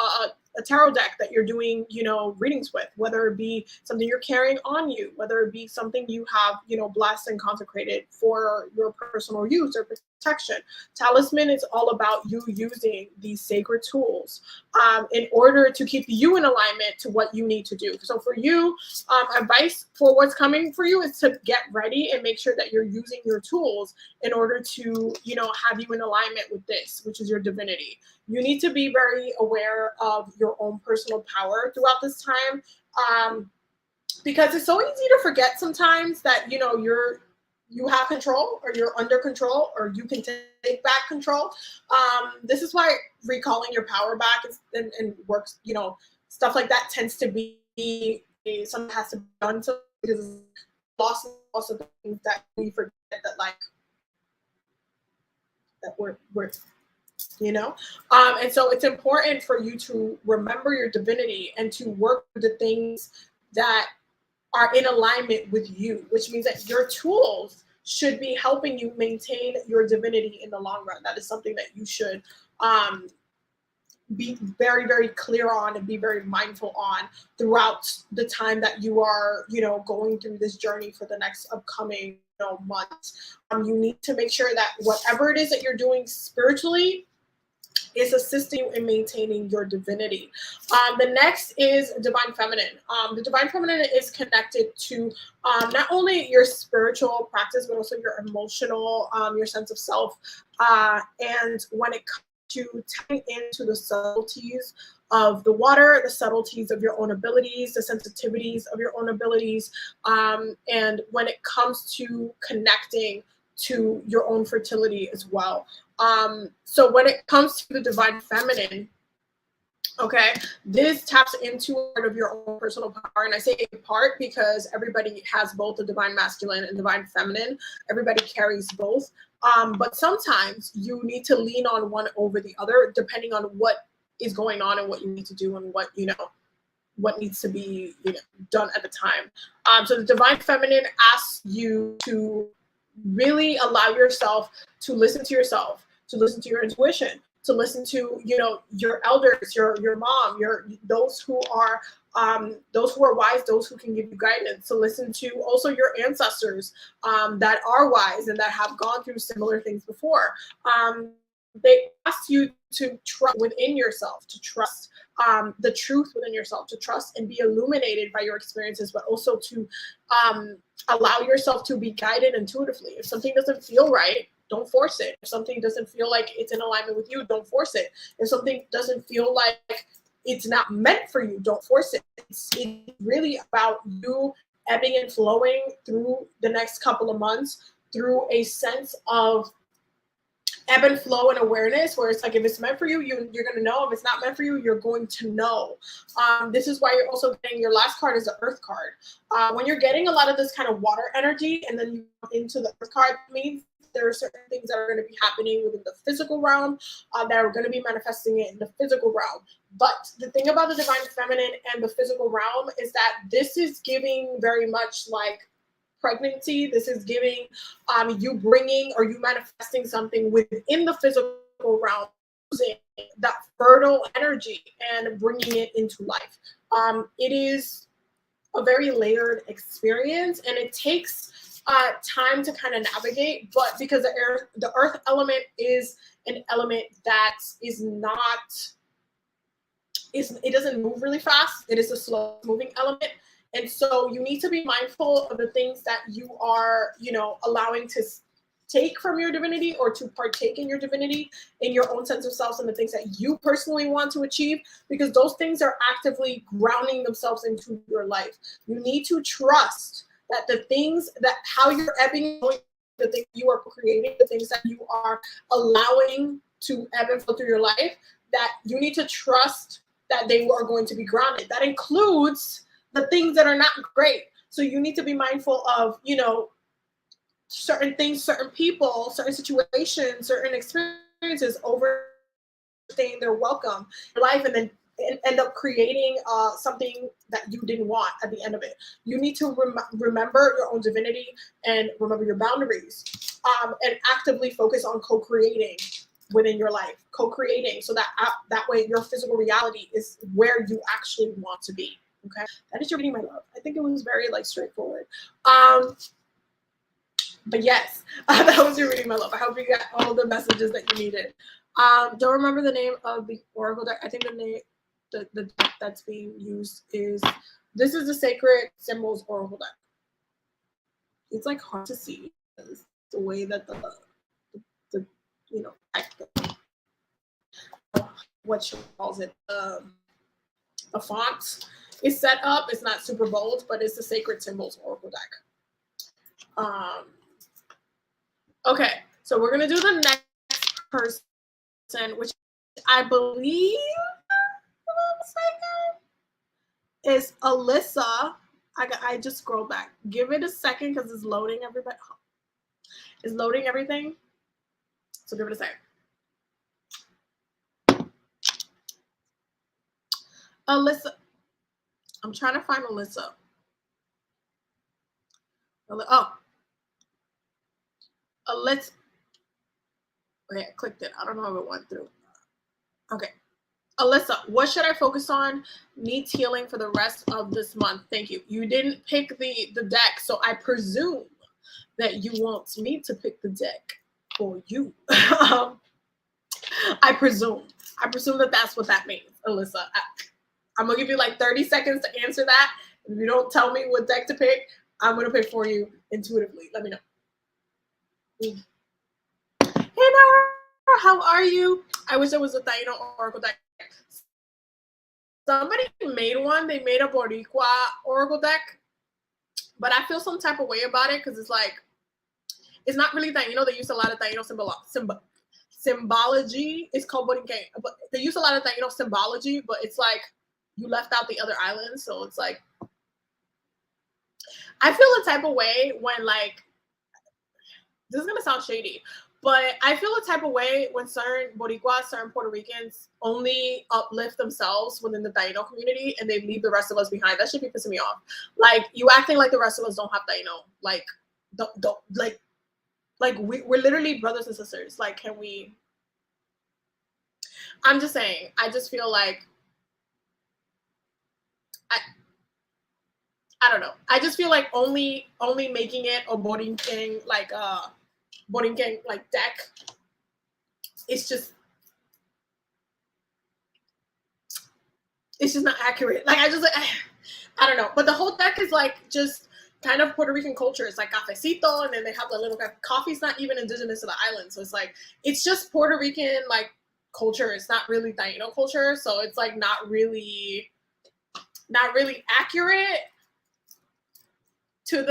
a tarot deck that you're doing, you know, readings with, whether it be something you're carrying on you, whether it be something you have, you know, blessed and consecrated for your personal use or protection. Talisman is all about you using these sacred tools in order to keep you in alignment to what you need to do. So for you, advice for what's coming for you is to get ready and make sure that you're using your tools in order to, you know, have you in alignment with this, which is your divinity. You need to be very aware of your own personal power throughout this time, because it's so easy to forget sometimes that, you know, you have control, or you're under control, or you can take back control. This is why recalling your power back and works, you know, stuff like that tends to be something has to be done, so because loss of things that we forget, that like that we're you know. And so it's important for you to remember your divinity and to work with the things that are in alignment with you, which means that your tools should be helping you maintain your divinity in the long run. That is something that you should be very, very clear on and be very mindful on throughout the time that you are, you know, going through this journey for the next upcoming, you know, months. You need to make sure that whatever it is that you're doing spiritually is assisting you in maintaining your divinity. The next is Divine Feminine. The Divine Feminine is connected to not only your spiritual practice, but also your emotional, your sense of self. And when it comes to tapping into the subtleties of the water, the subtleties of your own abilities, the sensitivities of your own abilities, and when it comes to connecting to your own fertility as well. So when it comes to the divine feminine, okay, this taps into part of your own personal power. And I say part because everybody has both the divine masculine and divine feminine. Everybody carries both. But sometimes you need to lean on one over the other, depending on what is going on and what you need to do and what, what needs to be done at the time. So the divine feminine asks you to really allow yourself to listen to yourself, to listen to your intuition, to listen to your elders, your mom, those who are wise, those who can give you guidance, to listen to also your ancestors that are wise and that have gone through similar things before. They ask you to trust within yourself, to trust the truth within yourself, to trust and be illuminated by your experiences, but also to allow yourself to be guided intuitively. If something doesn't feel right, don't force it. If something doesn't feel like it's in alignment with you, don't force it. If something doesn't feel like it's not meant for you, don't force it. It's really about you ebbing and flowing through the next couple of months through a sense of ebb and flow and awareness, where it's like, if it's meant for you, you're going to know. If it's not meant for you, you're going to know. This is why you're also getting, your last card is the Earth card. When you're getting a lot of this kind of water energy and then you come into the Earth card, means there are certain things that are going to be happening within the physical realm that are going to be manifesting it in the physical realm. But the thing about the divine feminine and the physical realm is that this is giving very much like pregnancy. This is giving you bringing or you manifesting something within the physical realm, using that fertile energy and bringing it into life. It is a very layered experience, and it takes time to kind of navigate. But because the earth element is an element that is not, it doesn't move really fast. It is a slow moving element. And so you need to be mindful of the things that you are, allowing to take from your divinity or to partake in your divinity, in your own sense of self, and the things that you personally want to achieve, because those things are actively grounding themselves into your life. You need to trust that the things that, how you're ebbing, the things you are creating, the things that you are allowing to ebb and flow through your life, that you need to trust that they are going to be grounded. That includes the things that are not great. So you need to be mindful of, certain things, certain people, certain situations, certain experiences overstaying their welcome in life, and then end up creating something that you didn't want at the end of it. You need to remember your own divinity and remember your boundaries, and actively focus on co-creating within your life, co-creating, so that way your physical reality is where you actually want to be. Okay, that is your reading, my love. I think it was very straightforward. But yes, that was your reading, my love. I hope you got all the messages that you needed. Don't remember the name of the oracle deck. I think the name, the deck that's being used is, this is the Sacred Symbols Oracle deck. It's like hard to see the way that the what she calls it, the font is set up. It's not super bold, but it's the Sacred Symbols Oracle deck. Okay, so we're gonna do the next person, which I believe is Alyssa. I just scrolled back. Give it a second because it's loading everybody. It's loading everything. So give it a second. Alyssa. I'm trying to find Alyssa. Oh. Alyssa. Okay, I clicked it. I don't know if it went through. Okay. Alyssa, what should I focus on? Needs healing for the rest of this month. Thank you. You didn't pick the deck, so I presume that you want me to pick the deck for you. I presume that that's what that means, Alyssa. I'm going to give you 30 seconds to answer that. If you don't tell me what deck to pick, I'm going to pick for you intuitively. Let me know. Hey, Nara, how are you? I wish it was a Taino Oracle deck. Somebody made one. They made a Boricua Oracle deck. But I feel some type of way about it because it's it's not really Taino. They use a lot of Taino symbology. It's called Borinquen, but they use a lot of Taino symbology, but it's like you left out the other islands. So it's like, I feel a type of way when, like, this is going to sound shady, but I feel a type of way when certain Boricuas, certain Puerto Ricans only uplift themselves within the Taino community and they leave the rest of us behind. That should be pissing me off. Like, you acting like the rest of us don't have Taino. Like, don't we're literally brothers and sisters. Like, can we? I'm just saying, I just feel like, I don't know. I just feel like only making it a Borinquen, like Borinquen like deck, it's just not accurate. Like, I don't know. But the whole deck is like just kind of Puerto Rican culture. It's like cafecito, and then they have the little coffee's not even indigenous to the island, so it's like it's just Puerto Rican like culture. It's not really Taino culture, so it's like not really accurate to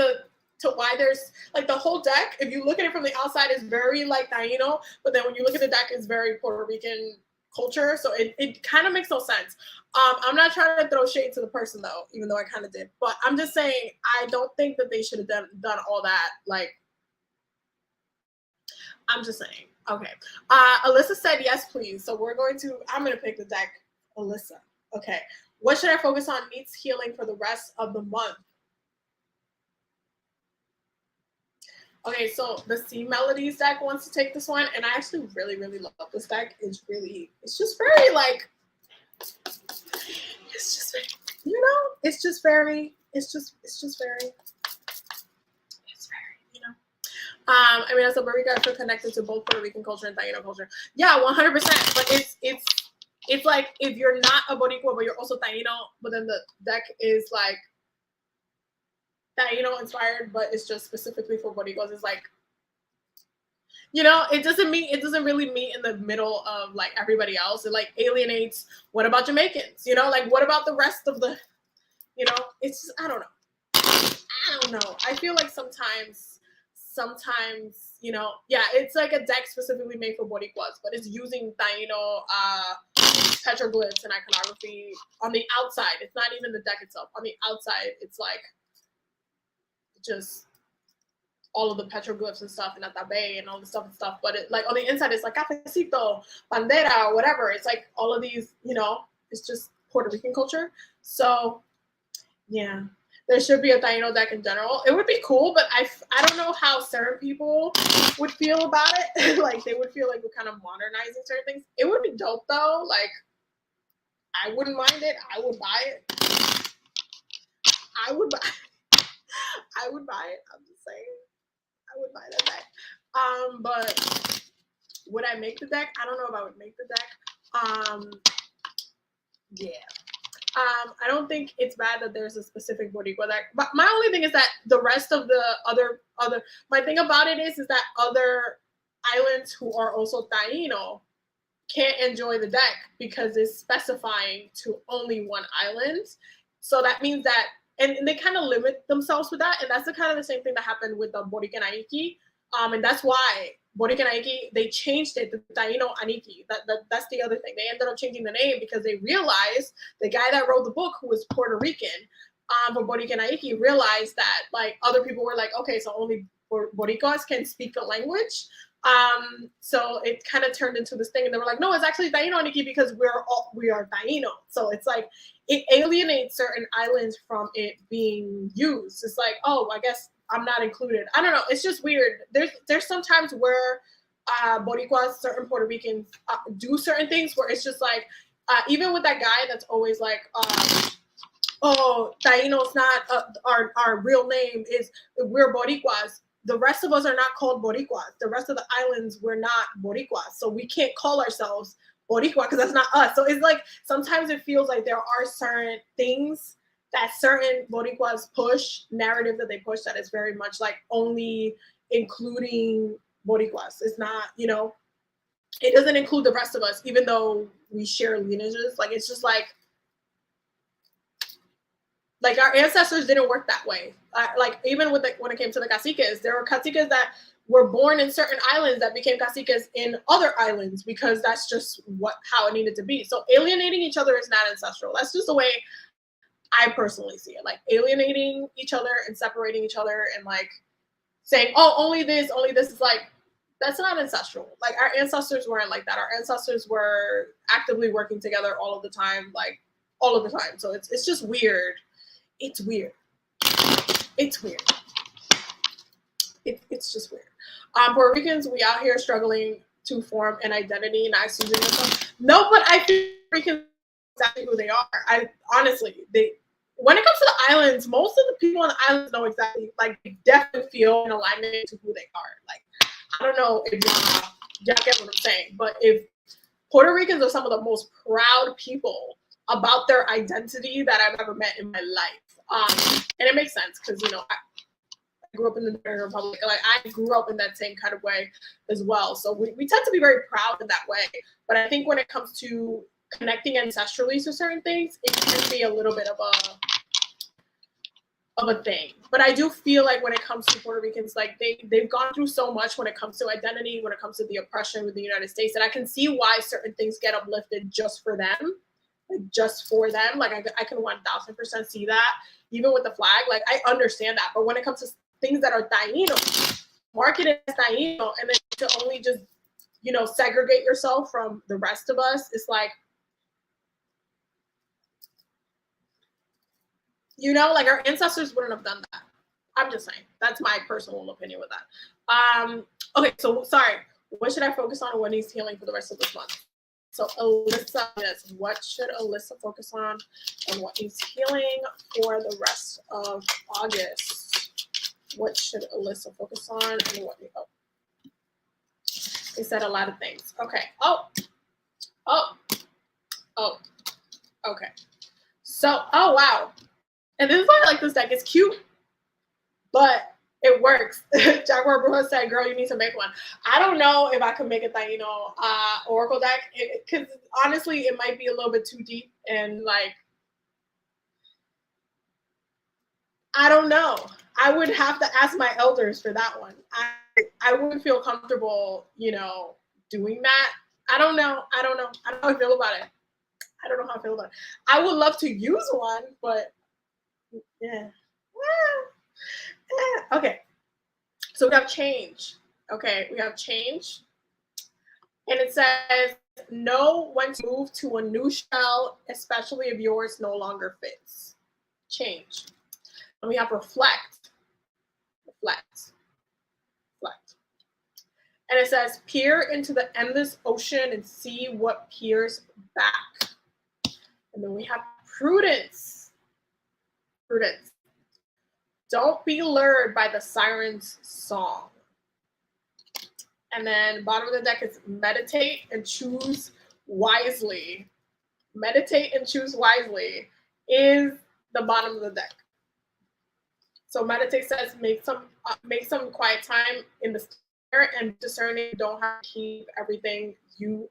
why there's like the whole deck. If you look at it from the outside, is very like Taino, but then when you look at the deck, it's very Puerto Rican culture. So it kind of makes no sense. I'm not trying to throw shade to the person though, even though I kind of did. But I'm just saying, I don't think that they should have done all that. Like, I'm just saying. Okay. Alyssa said yes, please. So I'm going to pick the deck, Alyssa. Okay. What should I focus on needs healing for the rest of the month? Okay, so the Sea Melodies deck wants to take this one, and I actually really, really love this deck. It's just very, like, it's just very, it's very, you know. I mean, as a Boricua, I feel connected to both Puerto Rican culture and Taino culture. Yeah, 100%. But it's like, if you're not a Boricua, but you're also Taino, but then the deck is like Taino inspired, but it's just specifically for Boricuas. It's like, it doesn't really meet in the middle of like everybody else. It like alienates. What about Jamaicans? Like, what about the rest of the, it's just, I don't know. I feel like sometimes, it's like a deck specifically made for Boricuas, but it's using Taino petroglyphs and iconography on the outside. It's not even the deck itself. On the outside, it's like just all of the petroglyphs and stuff and Atabe and all the stuff, but it, like, on the inside it's like cafecito, bandera, whatever. It's like all of these, it's just Puerto Rican culture. So yeah, there should be a Taino deck in general. It would be cool, but I don't know how certain people would feel about it. Like, they would feel like we're kind of modernizing certain things. It would be dope though. Like, I wouldn't mind it. I would buy it. I would buy it. I'm just saying. I would buy that deck. But would I make the deck? I don't know if I would make the deck. Yeah. I don't think it's bad that there's a specific Boricua deck. But my only thing is that the rest of the other my thing about it is that other islands who are also Taino can't enjoy the deck because it's specifying to only one island. So that means that, and they kind of limit themselves with that. And that's the kind of the same thing that happened with the Borican Aiki. And that's why Borican Aiki, they changed it to Taino Aniki. That's the other thing. They ended up changing the name because they realized the guy that wrote the book, who was Puerto Rican, for Borican Aiki, realized that like other people were like, okay, so only Boricuas can speak the language. So it kind of turned into this thing, and they were like, no, it's actually Taino Aniki because we are Taino. So it's like it alienates certain islands from it being used. It's like, oh, I guess I'm not included. I don't know. It's just weird. There's sometimes where Boricuas, certain Puerto Ricans do certain things where it's just like, even with that guy that's always like, oh, Taino's not our real name, is we're Boricuas. The rest of us are not called Boricuas. The rest of the islands, we're not Boricuas. So we can't call ourselves Boricua because that's not us. So it's like, sometimes it feels like there are certain things that certain Boricuas push, narrative that they push, that is very much like only including Boricuas. It's not, it doesn't include the rest of us, even though we share lineages. Like, it's just like, Like our ancestors didn't work that way. Like even with when it came to the caciques, there were caciques that were born in certain islands that became caciques in other islands because that's just how it needed to be. So alienating each other is not ancestral. That's just the way I personally see it. Like alienating each other and separating each other and like saying, oh, only this is like, that's not ancestral. Like our ancestors weren't like that. Our ancestors were actively working together all of the time, like all of the time. So it's just weird. It's weird. It's weird. It's just weird. Puerto Ricans, we out here struggling to form an identity. Not excusing myself. No, but I feel Puerto Ricans exactly who they are. I honestly, when it comes to the islands, most of the people on the islands know exactly, like they definitely feel in alignment to who they are. Like I don't know if y'all get what I'm saying, but if Puerto Ricans are some of the most proud people about their identity that I've ever met in my life. And it makes sense because, you know, I grew up in the Dominican Republic. Like I grew up in that same kind of way as well. So we tend to be very proud in that way. But I think when it comes to connecting ancestrally to certain things, it can be a little bit of a thing. But I do feel like when it comes to Puerto Ricans, like they've gone through so much when it comes to identity, when it comes to the oppression with the United States, that I can see why certain things get uplifted just for them. Like just for them. Like I can 1000% see that. Even with the flag, like I understand that. But when it comes to things that are Taino, marketed as Taino, and then to only just, you know, segregate yourself from the rest of us, it's like, you know, like our ancestors wouldn't have done that. I'm just saying. That's my personal opinion with that. Okay, so sorry. What should I focus on and what needs healing for the rest of this month? So Alyssa, yes, what should Alyssa focus on and what needs healing for the rest of August? What should Alyssa focus on and what needs, they said a lot of things. Okay. Okay. So, oh, wow. And this is why I like this deck. It's cute, but it works. Jaguar Bruja said, girl, you need to make one. I don't know if I could make a Taino Oracle deck because honestly, it might be a little bit too deep and like, I don't know. I would have to ask my elders for that one. I wouldn't feel comfortable, you know, doing that. I don't know. I don't know how I feel about it. I don't know how I feel about it. I would love to use one, but yeah. Okay. So we have change. Okay, we have change. And it says, know when to move to a new shell, especially if yours no longer fits. Change. And we have reflect. Reflect. Reflect. And it says, peer into the endless ocean and see what peers back. And then we have prudence. Prudence. Don't be lured by the siren's song. And then bottom of the deck is meditate and choose wisely. Meditate and choose wisely is the bottom of the deck. So meditate says make some quiet time in the spirit and discerning. Don't have to keep everything in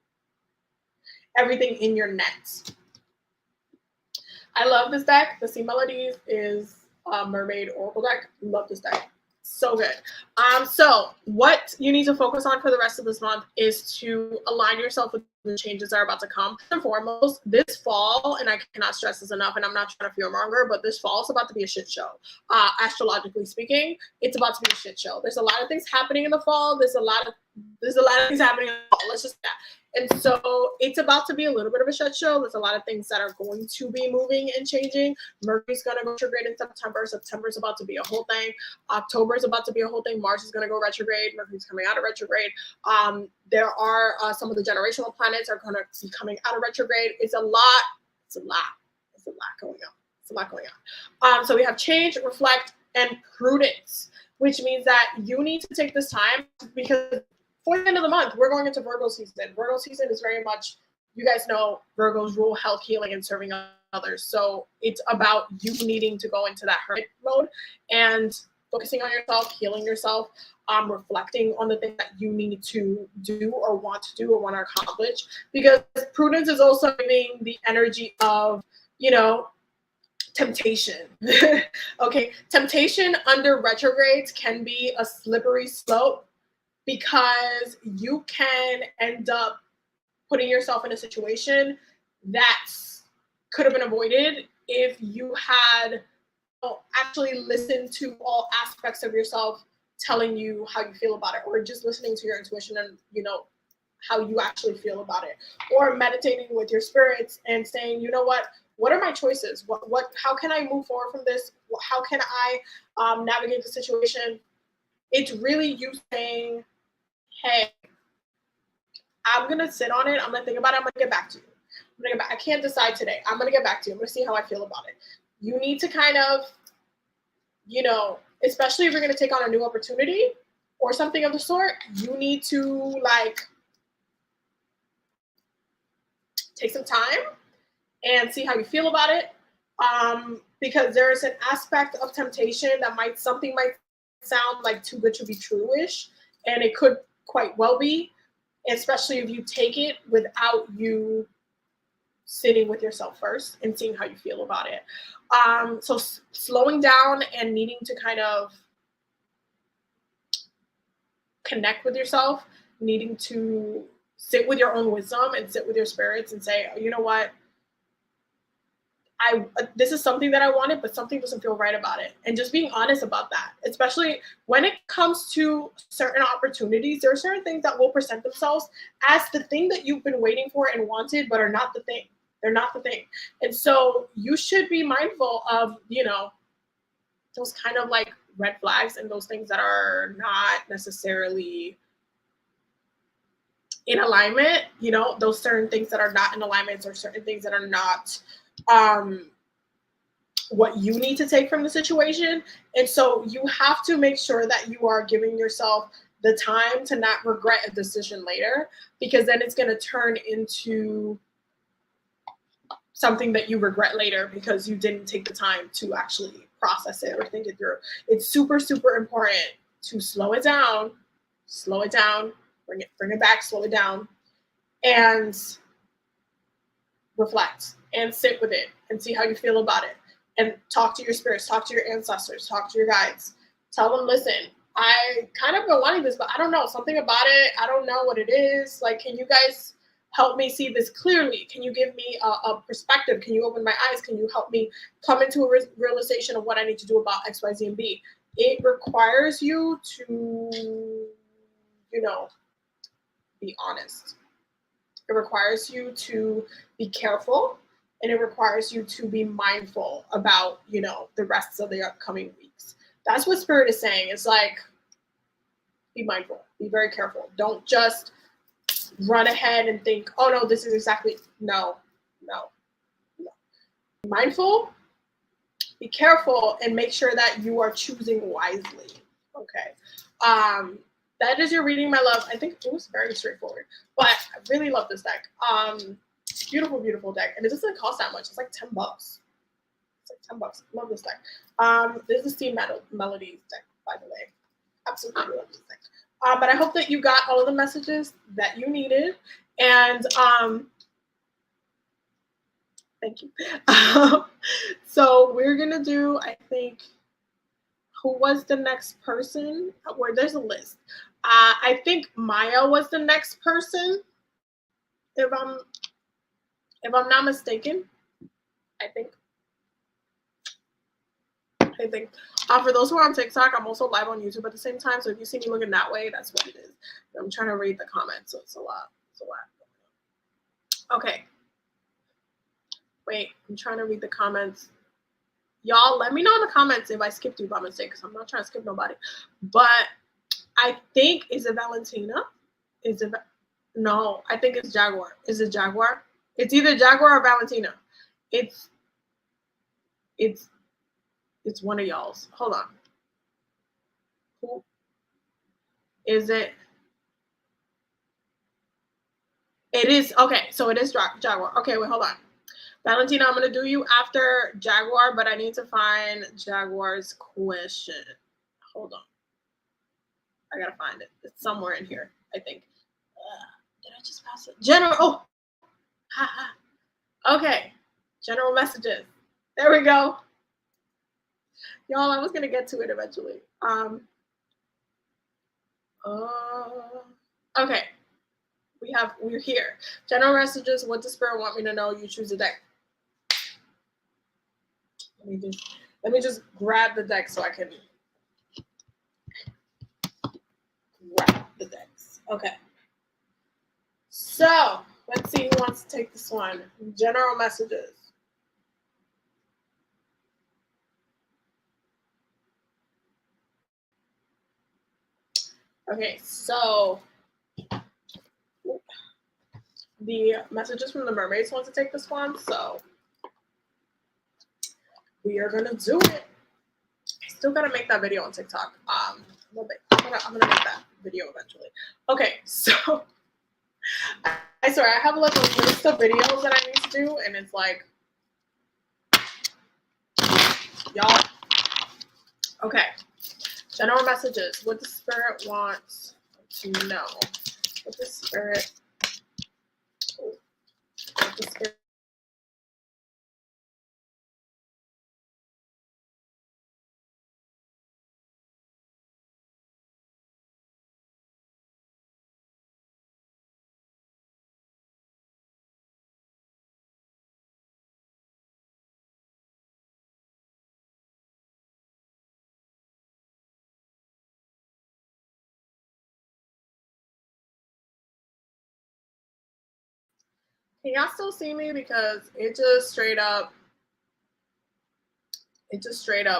your net. I love this deck. The Sea Melodies is a Mermaid Oracle deck. Love this deck. So good. So what you need to focus on for the rest of this month is to align yourself with the changes that are about to come. First and foremost, this fall, and I cannot stress this enough, and I'm not trying to fear monger, but this fall is about to be a shit show. Astrologically speaking, it's about to be a shit show. There's a lot of things happening in the fall. There's a lot of things happening in the fall. Let's just that. And so it's about to be a little bit of a shit show. There's a lot of things that are going to be moving and changing. Mercury's going to go retrograde in September. September's about to be a whole thing. October is about to be a whole thing. Mars is going to go retrograde. Mercury's coming out of retrograde. There are some of the generational planets are going to be coming out of retrograde. It's a lot going on. So we have change, reflect, and prudence, which means that you need to take this time because for the end of the month, we're going into Virgo season. Virgo season is very much, you guys know, Virgos rule health, healing, and serving others. So it's about you needing to go into that hermit mode and focusing on yourself, healing yourself, reflecting on the things that you need to do or want to accomplish. Because prudence is also giving the energy of, you know, temptation. Okay, temptation under retrogrades can be a slippery slope because you can end up putting yourself in a situation that could have been avoided if you had actually listened to all aspects of yourself telling you how you feel about it, or just listening to your intuition and how you actually feel about it, or meditating with your spirits and saying, you know what are my choices? How can I move forward from this? How can I navigate the situation? It's really you saying, hey, I'm gonna sit on it. I'm gonna think about it. I'm gonna get back to you. I can't decide today. I'm gonna get back to you. I'm gonna see how I feel about it. You need to kind of, especially if you're gonna take on a new opportunity or something of the sort, you need to take some time and see how you feel about it. Because there's an aspect of temptation that something might sound like too good to be true-ish, and it could quite well be, especially if you take it without you sitting with yourself first and seeing how you feel about it. So slowing down and needing to kind of connect with yourself, needing to sit with your own wisdom and sit with your spirits and say, you know what? This is something that I wanted, but something doesn't feel right about it. And just being honest about that, especially when it comes to certain opportunities, there are certain things that will present themselves as the thing that you've been waiting for and wanted, but are not the thing. They're not the thing. And so you should be mindful of, those kind of like red flags and those things that are not necessarily in alignment, those certain things that are not in alignment or certain things that are not what you need to take from the situation. And so you have to make sure that you are giving yourself the time to not regret a decision later, because then it's going to turn into something that you regret later because you didn't take the time to actually process it or think it through. It's super, super important to slow it down, bring it back, slow it down, and reflect and sit with it and see how you feel about it. And talk to your spirits, talk to your ancestors, talk to your guides. Tell them, listen, I kind of been wanting this, but I don't know something about it. I don't know what it is. Like, can you guys help me see this clearly? Can you give me a perspective? Can you open my eyes? Can you help me come into a realization of what I need to do about X, Y, Z, and B? It requires you to, be honest. It requires you to be careful, and it requires you to be mindful about, the rest of the upcoming weeks. That's what Spirit is saying. It's like, be mindful, be very careful. Don't just run ahead and think, oh no, this is exactly, no. Be mindful, be careful, and make sure that you are choosing wisely. Okay. That is your reading, my love. I think it was very straightforward, but I really love this deck. Beautiful, beautiful deck. And it doesn't cost that much. It's like $10. It's like $10. Love this deck. This is Steam Melodies deck, by the way. Absolutely love this deck. But I hope that you got all of the messages that you needed. And thank you. So we're going to do, I think, who was the next person? Where there's a list. I think Maya was the next person, if I'm not mistaken. I think. For those who are on TikTok, I'm also live on YouTube at the same time. So if you see me looking that way, that's what it is. I'm trying to read the comments, so it's a lot. Okay. Wait, I'm trying to read the comments. Y'all, let me know in the comments if I skipped you by mistake, because I'm not trying to skip nobody. But I think, is it Valentina? No, I think it's Jaguar. Is it Jaguar? It's either Jaguar or Valentina. It's one of y'all's. Hold on. Who is it? It is, okay, so it is Jaguar. Okay, wait, hold on. Valentina, I'm going to do you after Jaguar, but I need to find Jaguar's question. Hold on. I got to find it. It's somewhere in here, I think. Did I just pass it? General. Oh. Okay. General messages. There we go. Y'all, I was gonna get to it eventually. Okay. We're here. General messages. What does Spirit want me to know? You choose a deck. Let me just grab the deck so I can grab the decks. Okay. So let's see who wants to take this one. General messages. Okay, so the messages from the Mermaids want to take this one, so we are gonna do it. I still gotta make that video on TikTok. A little bit. I'm gonna make that video eventually. Okay, so I swear I have like a list of videos that I need to do, and it's like, y'all. Okay, general messages. What the Spirit wants to know. What the Spirit. What the Spirit. Can y'all still see me? Because it just straight up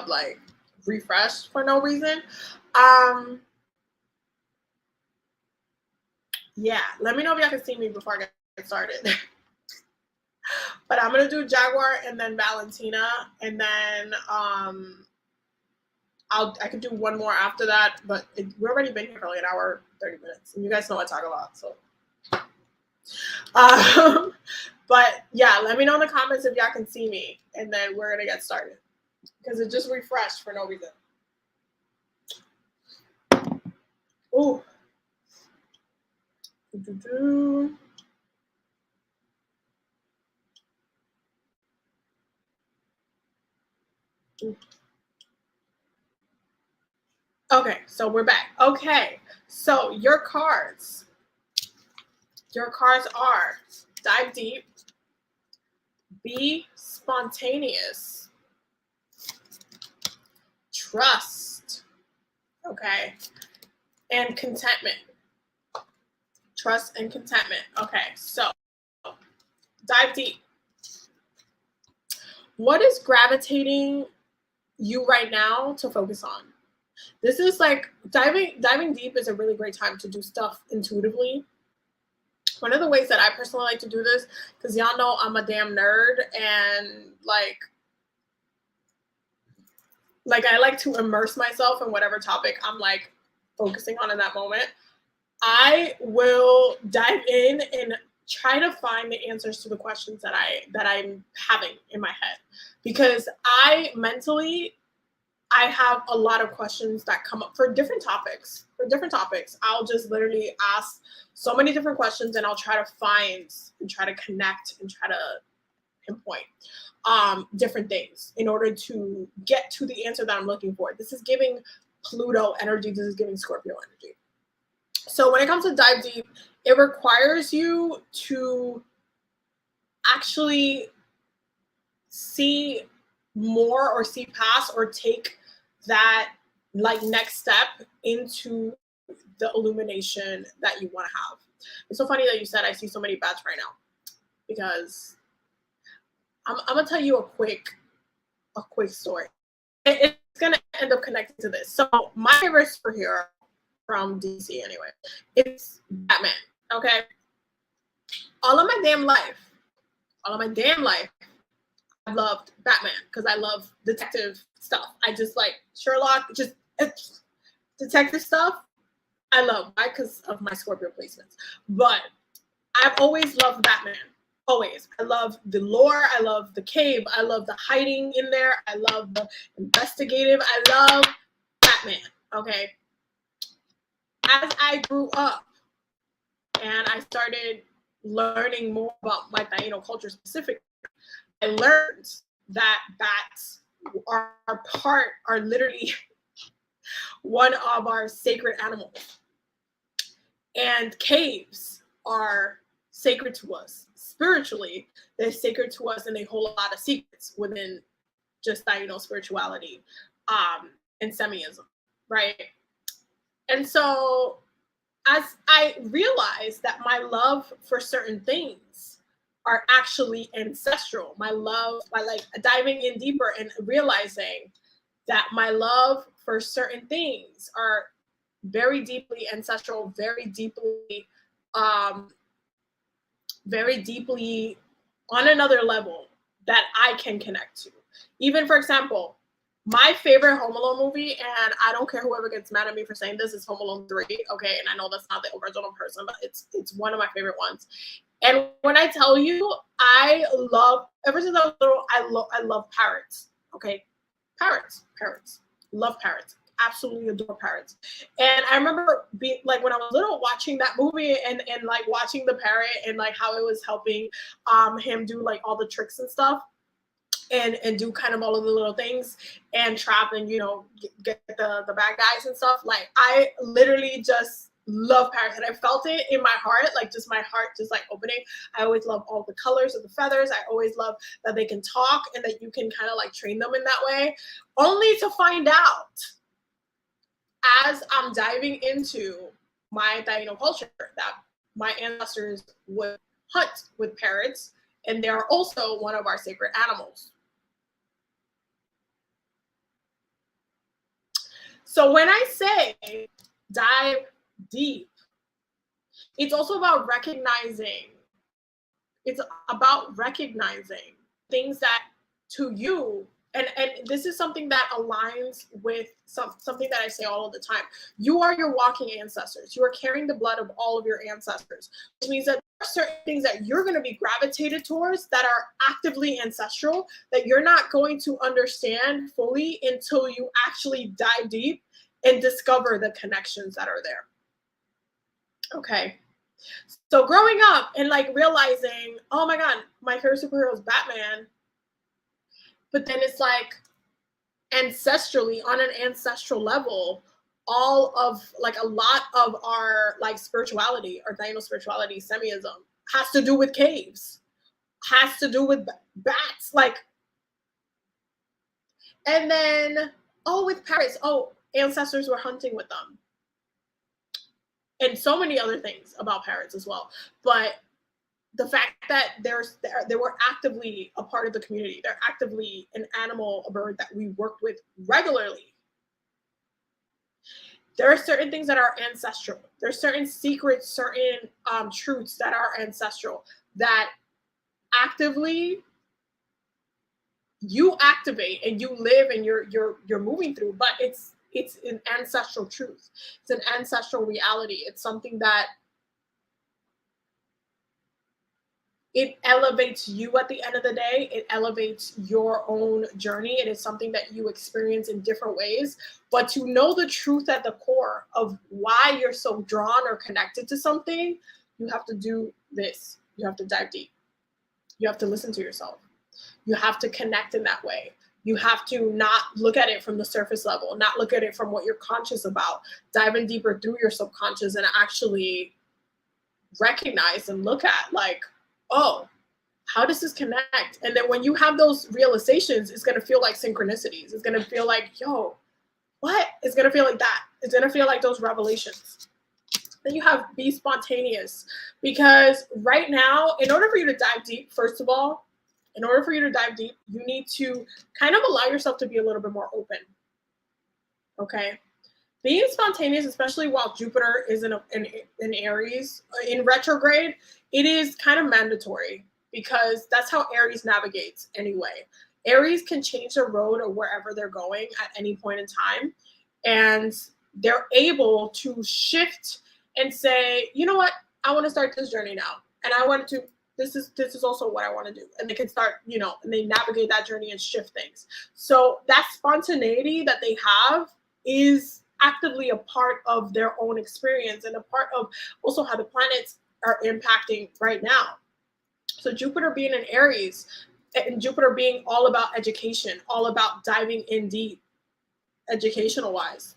like refreshed for no reason. Yeah, let me know if y'all can see me before I get started. But I'm gonna do Jaguar and then Valentina, and then I could do one more after that. But we've already been here for like an hour, 30 minutes, and you guys know I talk a lot, so. But yeah, let me know in the comments if y'all can see me, and then we're gonna get started because it just refreshed for no reason. Ooh. Okay, so we're back. Okay, so your cards are dive deep, be spontaneous, trust, okay, and contentment. Trust and contentment. Okay, so dive deep. What is gravitating you right now to focus on? This is like diving deep is a really great time to do stuff intuitively. One of the ways that I personally like to do this, because y'all know I'm a damn nerd, and like I like to immerse myself in whatever topic I'm like focusing on in that moment. I will dive in and try to find the answers to the questions that I'm having in my head, because I have a lot of questions that come up for different topics. I'll just literally ask so many different questions, and I'll try to find and try to connect and try to pinpoint different things in order to get to the answer that I'm looking for. This is giving Pluto energy. This is giving Scorpio energy. So when it comes to dive deep, it requires you to actually see more or see past or take that like next step into the illumination that you want to have. It's so funny that you said I see so many bats right now, because I'm gonna tell you a quick story. It's gonna end up connecting to this. So my favorite superhero from DC anyway, it's Batman. Okay. All of my damn life, I loved Batman because I love detective stuff. I just like Sherlock, just detective stuff. I love, why? Because of my Scorpio placements. But I've always loved Batman. Always. I love the lore. I love the cave. I love the hiding in there. I love the investigative. I love Batman. Okay. As I grew up and I started learning more about my Taino culture specifically, I learned that bats are literally one of our sacred animals. And caves are sacred to us. Spiritually, they're sacred to us, and they hold a lot of secrets within just that, spirituality and semiism, right? And so as I realized that my love for certain things are actually ancestral, my like diving in deeper and realizing that my love for certain things are very deeply ancestral, very deeply on another level that I can connect to. Even, for example, my favorite Home Alone movie, and I don't care whoever gets mad at me for saying this, is Home Alone 3, okay? And I know that's not the original person, but it's one of my favorite ones. And when I tell you, ever since I was little, I love parrots, okay? Parrots. Love parrots. Absolutely adore parrots. And I remember being like, when I was little, watching that movie and like watching the parrot and like how it was helping him do like all the tricks and stuff. And do kind of all of the little things and trap and get the bad guys and stuff. Like, I literally just love parrots, and I felt it in my heart, like just my heart just like opening. I always love all the colors of the feathers. I always love that they can talk and that you can kind of like train them in that way, only to find out as I'm diving into my Taino culture that my ancestors would hunt with parrots, and they are also one of our sacred animals. So when I say dive deep, it's also about recognizing things that to you, and this is something that aligns with something that I say all of the time. You are your walking ancestors. You are carrying the blood of all of your ancestors, which means that there are certain things that you're going to be gravitated towards that are actively ancestral that you're not going to understand fully until you actually dive deep and discover the connections that are there. Okay. So growing up and like realizing, oh my God, my favorite superhero is Batman. But then it's like ancestrally, on an ancestral level, all of like a lot of our like spirituality, our Taino spirituality, semiism, has to do with caves, has to do with bats, like, and then with parrots, ancestors were hunting with them, and so many other things about parrots as well. But the fact that they were actively a part of the community, they're actively an animal, a bird that we worked with regularly. There are certain things that are ancestral. There's certain secrets, certain truths that are ancestral that actively you activate and you live and you're moving through. But it's an ancestral truth. It's an ancestral reality. It's something that it elevates you at the end of the day. It elevates your own journey. It is something that you experience in different ways. But to know the truth at the core of why you're so drawn or connected to something, you have to do this. You have to dive deep. You have to listen to yourself. You have to connect in that way. You have to not look at it from the surface level, not look at it from what you're conscious about. Dive in deeper through your subconscious and actually recognize and look at, like, oh, how does this connect? And then when you have those realizations, it's going to feel like synchronicities. It's going to feel like, yo, what? It's going to feel like that. It's going to feel like those revelations. Then you have be spontaneous, because right now, in order for you to dive deep, first of all, in order for you to dive deep, you need to kind of allow yourself to be a little bit more open. Okay? Being spontaneous, especially while Jupiter is in Aries, in retrograde, it is kind of mandatory, because that's how Aries navigates anyway. Aries can change their road or wherever they're going at any point in time, and they're able to shift and say, you know what, I want to start this journey now, and I want to. This is also what I want to do, and they can start, and they navigate that journey and shift things. So that spontaneity that they have is actively a part of their own experience and a part of also how the planets are impacting right now. So Jupiter being in Aries, and Jupiter being all about education, all about diving in deep, educational wise.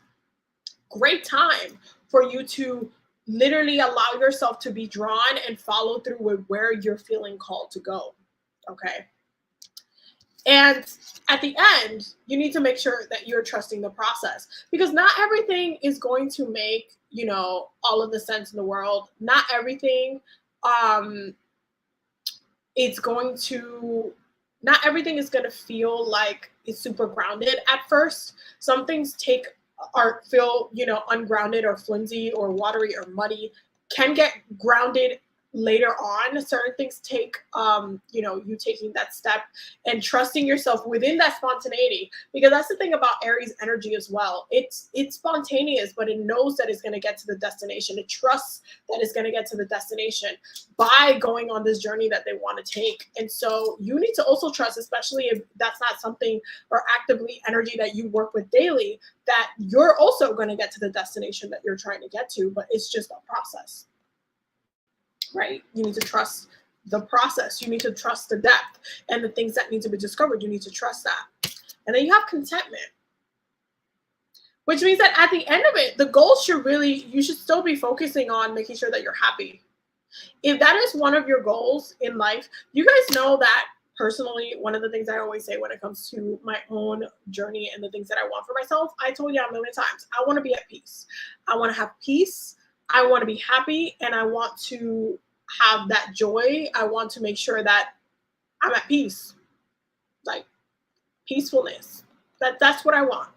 Great time for you to literally allow yourself to be drawn and follow through with where you're feeling called to go. Okay. And at the end, you need to make sure that you're trusting the process, because not everything is going to make, you know, all of the sense in the world. Not everything, it's going to, not everything is going to feel like it's super grounded at first. Some things take or feel, you know, ungrounded or flimsy or watery or muddy, can get grounded later on. Certain things take, you know, you taking that step and trusting yourself within that spontaneity, because that's the thing about Aries energy as well. It's spontaneous, but it knows that it's going to get to the destination. It trusts that it's going to get to the destination by going on this journey that they want to take. And so you need to also trust, especially if that's not something or actively energy that you work with daily, that you're also going to get to the destination that you're trying to get to, but it's just a process. Right? You need to trust the process. You need to trust the depth and the things that need to be discovered. You need to trust that. And then you have contentment, which means that at the end of it, the goal should really, you should still be focusing on making sure that you're happy. If that is one of your goals in life, you guys know that personally, one of the things I always say when it comes to my own journey and the things that I want for myself, I told you a million times, I want to be at peace. I want to have peace. I want to be happy, and I want to have that joy. I want to make sure that I'm at peace, like peacefulness. That's what I want.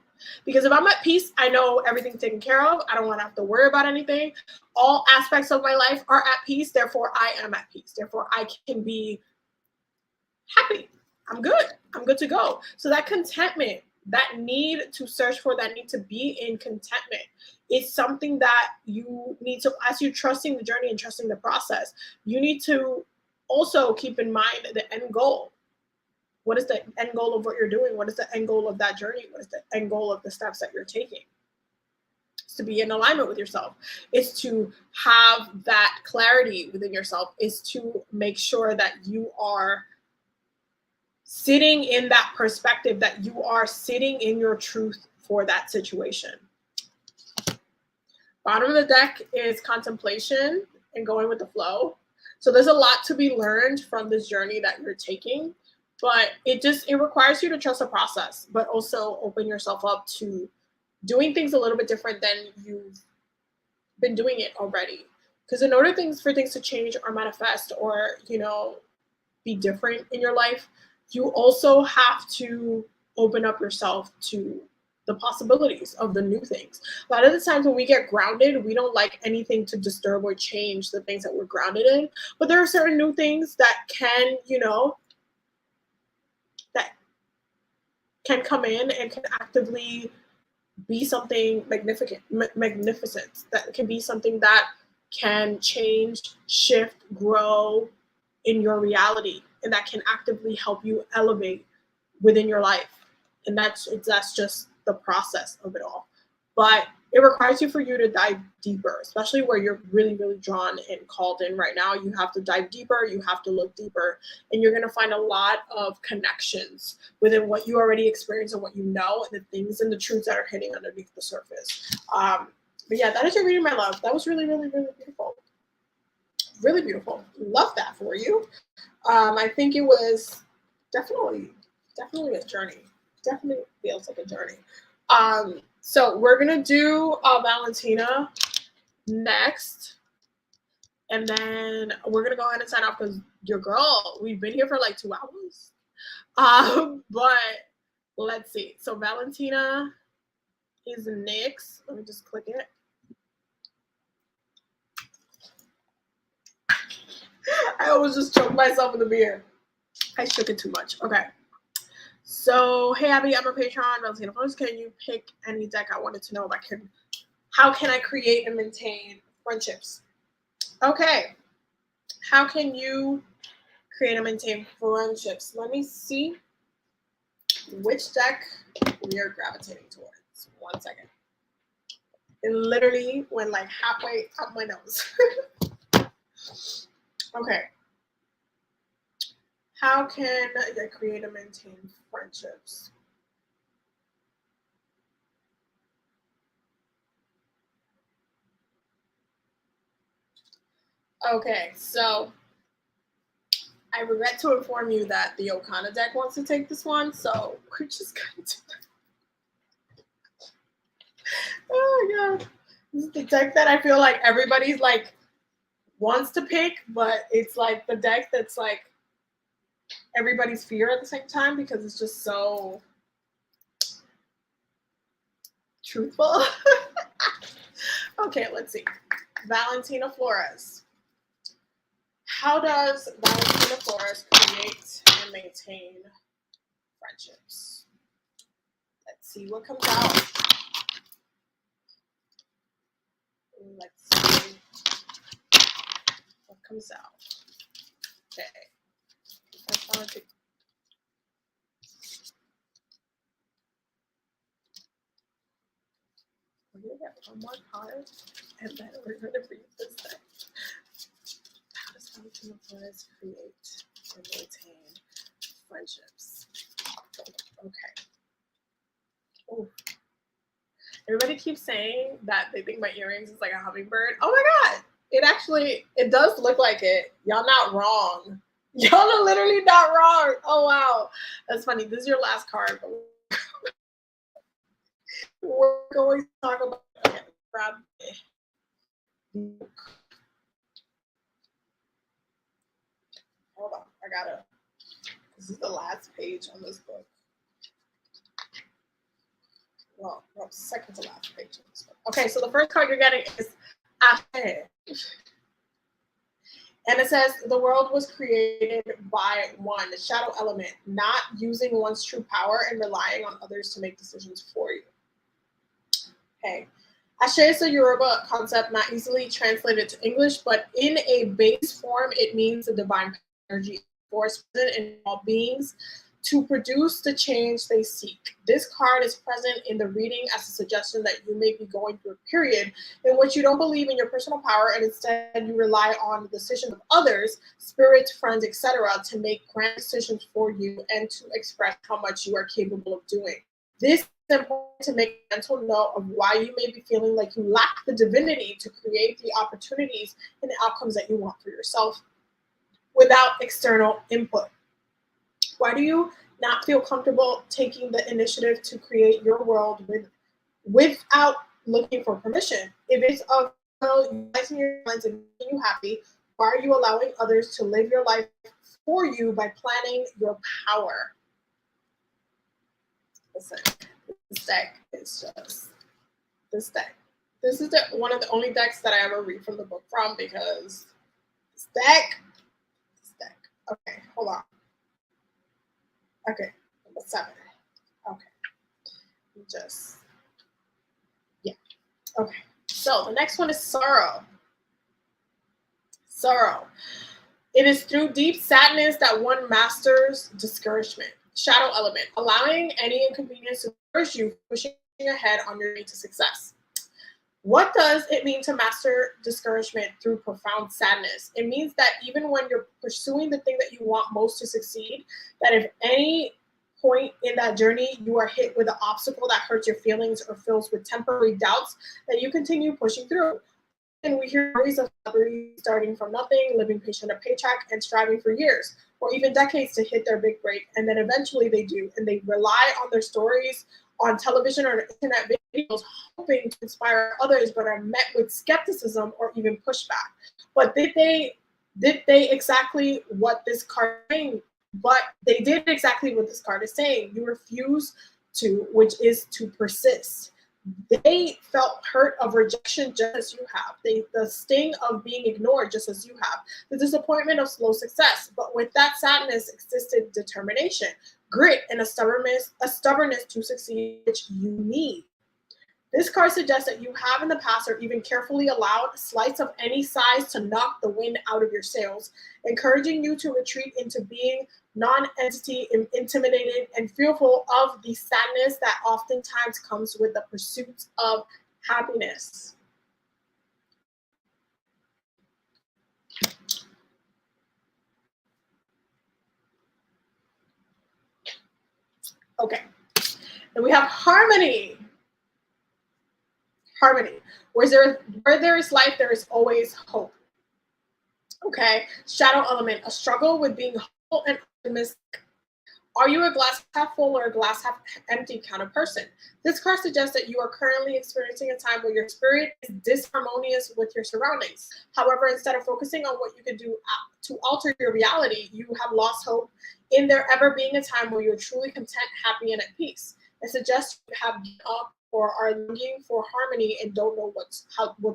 Because if I'm at peace, I know everything's taken care of. I don't want to have to worry about anything. All aspects of my life are at peace. Therefore, I am at peace. Therefore, I can be happy. I'm good. I'm good to go. So that contentment, that need to search for, that need to be in contentment, is something that you need to, as you're trusting the journey and trusting the process, you need to also keep in mind the end goal. What is the end goal of what you're doing? What is the end goal of that journey? What is the end goal of the steps that you're taking? It's to be in alignment with yourself. It's to have that clarity within yourself. It's to make sure that you are sitting in that perspective, that you are sitting in your truth for that situation. Bottom of the deck is contemplation and going with the flow. So there's a lot to be learned from this journey that you're taking, but it requires you to trust the process, but also open yourself up to doing things a little bit different than you've been doing it already. Because in order for things to change or manifest or, you know, be different in your life, you also have to open up yourself to the possibilities of the new things. A lot of the times when we get grounded, we don't like anything to disturb or change the things that we're grounded in. But there are certain new things that can, you know, that can come in and can actively be something magnificent. That can be something that can change, shift, grow in your reality, and that can actively help you elevate within your life. And that's just the process of it all. But it requires for you to dive deeper, especially where you're really, really drawn and called in right now. You have to dive deeper. You have to look deeper. And you're going to find a lot of connections within what you already experience and what you know, and the things and the truths that are hitting underneath the surface. But yeah, that is your reading, my love. That was really, really, really beautiful. Really beautiful. Love that for you. I think it was definitely a journey. Definitely feels like a journey. So we're gonna do Valentina next, and then we're gonna go ahead and sign off because your girl, we've been here for like 2 hours. But let's see. So Valentina is next. Let me just click it. I always just choke myself in the beer. I shook it too much. Okay. So, hey, Abby, I'm a Patreon. Valentina Flores, can you pick any deck? I wanted to know if how can I create and maintain friendships? Okay. How can you create and maintain friendships? Let me see which deck we are gravitating towards. 1 second. It literally went like halfway up my nose. Okay. How can I create and maintain friendships? Okay, so I regret to inform you that the Okana deck wants to take this one, so we're just going to. Oh my god, this is the deck that I feel like everybody's like wants to pick, but it's like the deck that's like everybody's fear at the same time because it's just so truthful. Okay, let's see. Valentina Flores. How does Valentina Flores create and maintain friendships? Let's see what comes out. Let's see what comes out. Okay. I found it. We're going to get one more card, and then we're going to read this thing. How does Valentina Flores create and maintain friendships? Okay. Oh. Everybody keeps saying that they think my earrings is like a hummingbird. Oh my god! It does look like it. Y'all not wrong. Y'all are literally not wrong. Oh wow. That's funny. This is your last card. But we're going to talk about grab hold on. This is the last page on this book. Well, second to last page on this book. Okay, so the first card you're getting is Ashe. And it says the world was created by one, the shadow element, not using one's true power and relying on others to make decisions for you. Okay. Ashe is a Yoruba concept not easily translated to English, but in a base form, it means the divine energy force present in all beings to produce the change they seek. This card is present in the reading as a suggestion that you may be going through a period in which you don't believe in your personal power and instead you rely on the decisions of others, spirits, friends, etc., to make grand decisions for you and to express how much you are capable of doing. This is important to make a mental note of why you may be feeling like you lack the divinity to create the opportunities and the outcomes that you want for yourself without external input. Why do you not feel comfortable taking the initiative to create your world without looking for permission? If it's of utilizing your minds and making you happy, why are you allowing others to live your life for you by planning your power? Listen, this deck is just this deck. This is one of the only decks that I ever read from the book from because this deck. Okay, hold on. Okay, number 7. Okay, yeah. Okay, so the next one is sorrow. Sorrow. It is through deep sadness that one masters discouragement. Shadow element, allowing any inconvenience to discourage you, pushing ahead on your way to success. What does it mean to master discouragement through profound sadness? It means that even when you're pursuing the thing that you want most to succeed, that if any point in that journey you are hit with an obstacle that hurts your feelings or fills with temporary doubts, that you continue pushing through. And we hear stories of celebrities starting from nothing, living paycheck to paycheck, and striving for years or even decades to hit their big break. And then eventually they do. And they rely on their stories on television or internet videos, hoping to inspire others, but are met with skepticism or even pushback. But did they exactly what this card is saying? But they did exactly what this card is saying. You refuse to, which is to persist. They felt hurt of rejection just as you have. The sting of being ignored just as you have. The disappointment of slow success. But with that sadness existed determination, grit, and a stubbornness to succeed, which you need. This card suggests that you have in the past or even carefully allowed slights of any size to knock the wind out of your sails, encouraging you to retreat into being non-entity, intimidated, and fearful of the sadness that oftentimes comes with the pursuit of happiness. Okay. And we have harmony. Harmony. Where there is life, there is always hope. Okay. Shadow element. A struggle with being hopeful and optimistic. Are you a glass half full or a glass half empty kind of person? This card suggests that you are currently experiencing a time where your spirit is disharmonious with your surroundings. However, instead of focusing on what you can do to alter your reality, you have lost hope in there ever being a time where you're truly content, happy, and at peace. It suggests you have given up or are longing for harmony and don't know what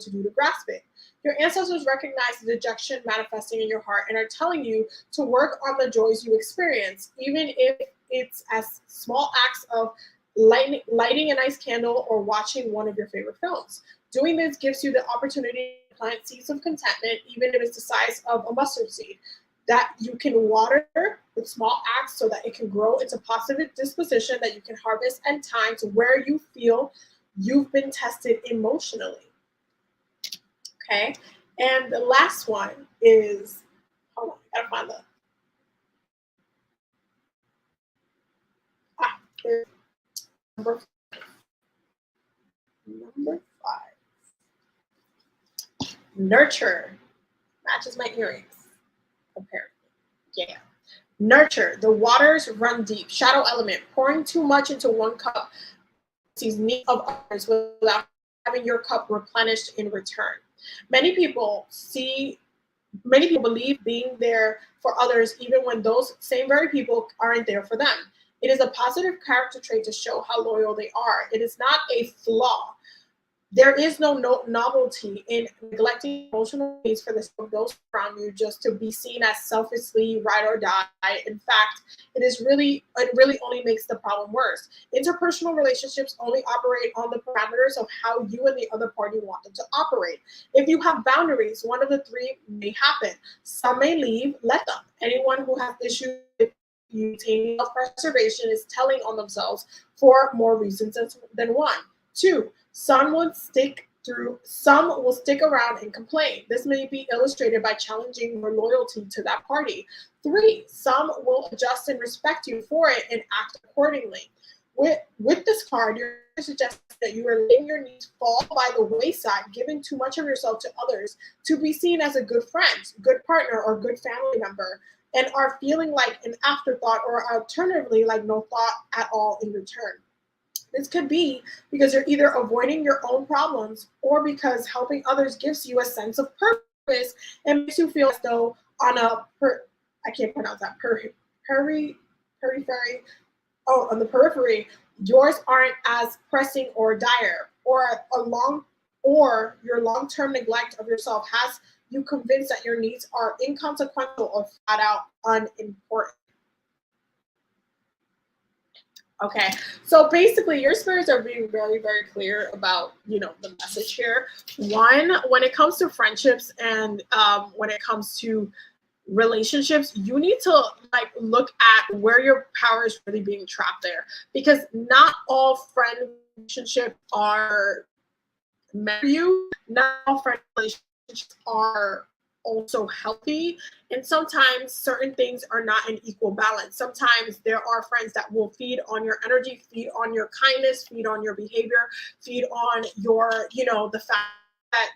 to do to grasp it. Your ancestors recognize the dejection manifesting in your heart and are telling you to work on the joys you experience, even if it's as small acts of lighting a nice candle or watching one of your favorite films. Doing this gives you the opportunity to plant seeds of contentment, even if it's the size of a mustard seed, that you can water with small acts so that it can grow into positive disposition that you can harvest in times where you feel you've been tested emotionally. Okay, and the last one is, hold on, I gotta find here's number five. Nurture. Matches my earrings, apparently. Yeah. Nurture. The waters run deep. Shadow element. Pouring too much into one cup sees need of others without having your cup replenished in return. Many people believe being there for others even when those same very people aren't there for them. It is a positive character trait to show how loyal they are. It is not a flaw. There is no novelty in neglecting emotional needs for the sake of those around you just to be seen as selfishly ride or die. In fact, it really only makes the problem worse. Interpersonal relationships only operate on the parameters of how you and the other party want them to operate. If you have boundaries, one of the three may happen. Some may leave, let them. Anyone who has issues with maintaining self-preservation is telling on themselves for more reasons than one. Two, some will stick around and complain. This may be illustrated by challenging your loyalty to that party. Three, some will adjust and respect you for it and act accordingly. With this card, you're suggesting that you are letting your needs fall by the wayside, giving too much of yourself to others to be seen as a good friend, good partner, or good family member, and are feeling like an afterthought or alternatively like no thought at all in return. This could be because you're either avoiding your own problems or because helping others gives you a sense of purpose and makes you feel as though on I can't pronounce that, on the periphery, yours aren't as pressing or dire, or your long-term neglect of yourself has you convinced that your needs are inconsequential or flat out unimportant. Okay, so basically your spirits are being very, very clear about, the message here. One, when it comes to friendships and when it comes to relationships, you need to look at where your power is really being trapped there, because not all friend relationships are meant for you. Not all friend relationships are also healthy, and sometimes certain things are not in equal balance. Sometimes there are friends that will feed on your energy, feed on your kindness, feed on your behavior, feed on your the fact that